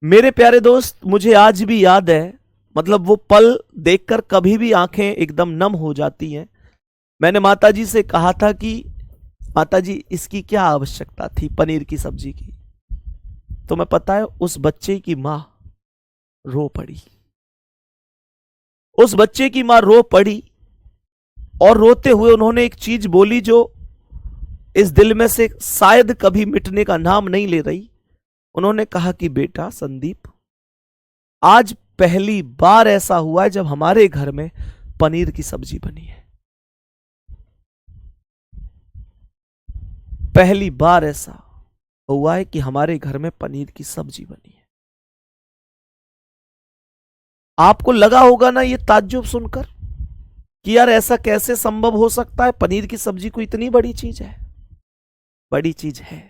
मेरे प्यारे दोस्त, मुझे आज भी याद है, मतलब वो पल देखकर कभी भी आंखें एकदम नम हो जाती हैं। मैंने माताजी से कहा था कि माताजी इसकी क्या आवश्यकता थी पनीर की सब्जी की। तो मैं पता है उस बच्चे की मां रो पड़ी। उस बच्चे की मां रो पड़ी और रोते हुए उन्होंने एक चीज बोली जो इस दिल में से शायद कभी मिटने का नाम नहीं ले रही। उन्होंने कहा कि बेटा संदीप, आज पहली बार ऐसा हुआ है जब हमारे घर में पनीर की सब्जी बनी है। पहली बार ऐसा हुआ है कि हमारे घर में पनीर की सब्जी बनी है। आपको लगा होगा ना ये ताज्जुब सुनकर कि यार ऐसा कैसे संभव हो सकता है, पनीर की सब्जी कोई इतनी बड़ी चीज है। बड़ी चीज है।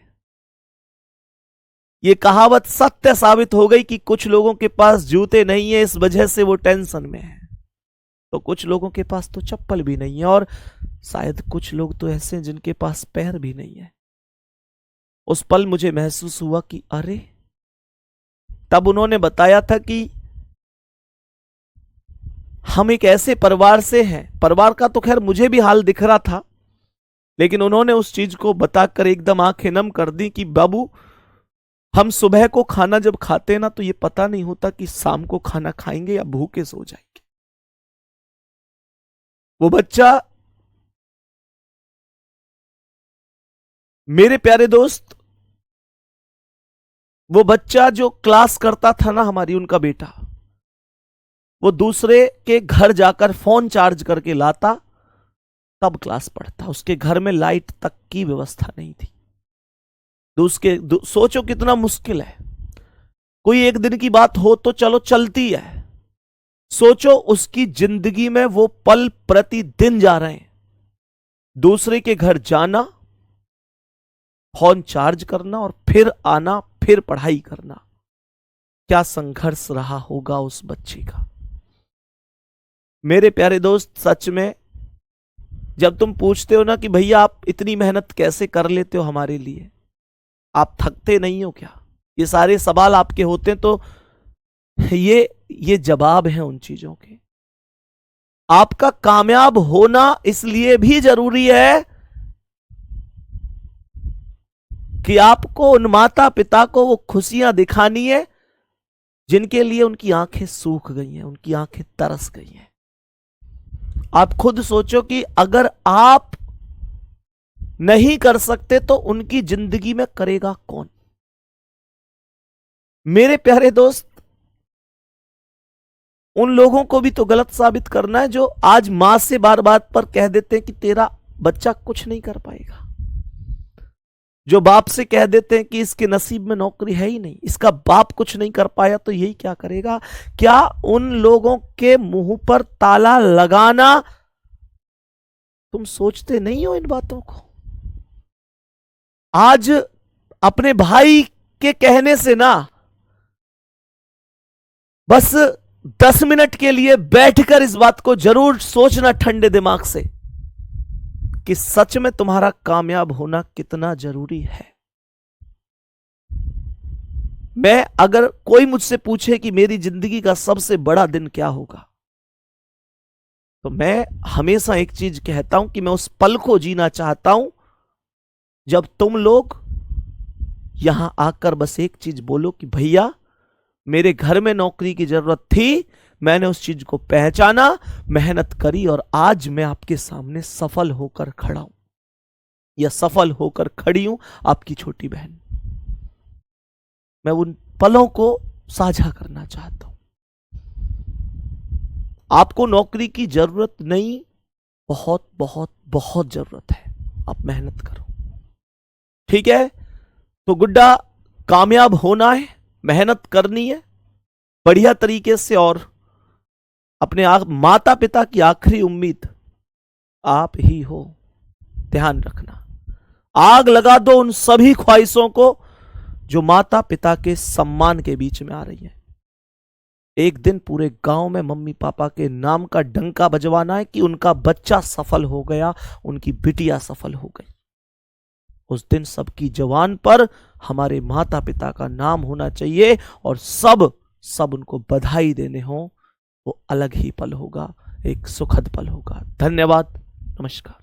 ये कहावत सत्य साबित हो गई कि कुछ लोगों के पास जूते नहीं है, इस वजह से वो टेंशन में है। तो कुछ लोगों के पास तो चप्पल भी नहीं है, और शायद कुछ लोग तो ऐसे हैं जिनके पास पैर भी नहीं है। उस पल मुझे महसूस हुआ कि अरे, तब उन्होंने बताया था कि हम एक ऐसे परिवार से हैं। परिवार का तो खैर मुझे भी हाल दिख रहा था, लेकिन उन्होंने उस चीज को बताकर एकदम आंखें नम कर दी कि बाबू, हम सुबह को खाना जब खाते हैं ना, तो ये पता नहीं होता कि शाम को खाना खाएंगे या भूखे सो जाएंगे। वो बच्चा, मेरे प्यारे दोस्त, वो बच्चा जो क्लास करता था ना हमारी, उनका बेटा, वो दूसरे के घर जाकर फोन चार्ज करके लाता, तब क्लास पढ़ता। उसके घर में लाइट तक की व्यवस्था नहीं थी। सोचो कितना मुश्किल है। कोई एक दिन की बात हो तो चलो चलती है, सोचो उसकी जिंदगी में वो पल प्रतिदिन जा रहे हैं। दूसरे के घर जाना, फोन चार्ज करना और फिर आना, फिर पढ़ाई करना। क्या संघर्ष रहा होगा उस बच्चे का। मेरे प्यारे दोस्त, सच में जब तुम पूछते हो ना कि भैया आप इतनी मेहनत कैसे कर लेते हो हमारे लिए, आप थकते नहीं हो क्या, ये सारे सवाल आपके होते हैं, तो ये जवाब हैं उन चीजों के। आपका कामयाब होना इसलिए भी जरूरी है कि आपको उन माता पिता को वो खुशियां दिखानी है जिनके लिए उनकी आंखें सूख गई हैं, उनकी आंखें तरस गई हैं। आप खुद सोचो कि अगर आप नहीं कर सकते तो उनकी जिंदगी में करेगा कौन। मेरे प्यारे दोस्त, उन लोगों को भी तो गलत साबित करना है जो आज मां से बार बार पर कह देते हैं कि तेरा बच्चा कुछ नहीं कर पाएगा, जो बाप से कह देते हैं कि इसके नसीब में नौकरी है ही नहीं, इसका बाप कुछ नहीं कर पाया तो यही क्या करेगा। क्या उन लोगों के मुंह पर ताला लगाना, तुम सोचते नहीं हो इन बातों को। आज अपने भाई के कहने से ना, बस 10 मिनट के लिए बैठकर इस बात को जरूर सोचना ठंडे दिमाग से कि सच में तुम्हारा कामयाब होना कितना जरूरी है। मैं, अगर कोई मुझसे पूछे कि मेरी जिंदगी का सबसे बड़ा दिन क्या होगा, तो मैं हमेशा एक चीज कहता हूं कि मैं उस पल को जीना चाहता हूं जब तुम लोग यहां आकर बस एक चीज बोलो कि भैया मेरे घर में नौकरी की जरूरत थी, मैंने उस चीज को पहचाना, मेहनत करी और आज मैं आपके सामने सफल होकर खड़ा हूं या सफल होकर खड़ी हूं, आपकी छोटी बहन। मैं उन पलों को साझा करना चाहता हूं। आपको नौकरी की जरूरत नहीं, बहुत बहुत बहुत जरूरत है। आप मेहनत करो, ठीक है। तो गुड्डा, कामयाब होना है, मेहनत करनी है बढ़िया तरीके से, और अपने माता पिता की आखिरी उम्मीद आप ही हो, ध्यान रखना। आग लगा दो उन सभी ख्वाहिशों को जो माता पिता के सम्मान के बीच में आ रही है। एक दिन पूरे गांव में मम्मी पापा के नाम का डंका बजवाना है कि उनका बच्चा सफल हो गया, उनकी बिटिया सफल हो गई। उस दिन सबकी जवान पर हमारे माता पिता का नाम होना चाहिए और सब उनको बधाई देने हो। वो अलग ही पल होगा, एक सुखद पल होगा। धन्यवाद, नमस्कार।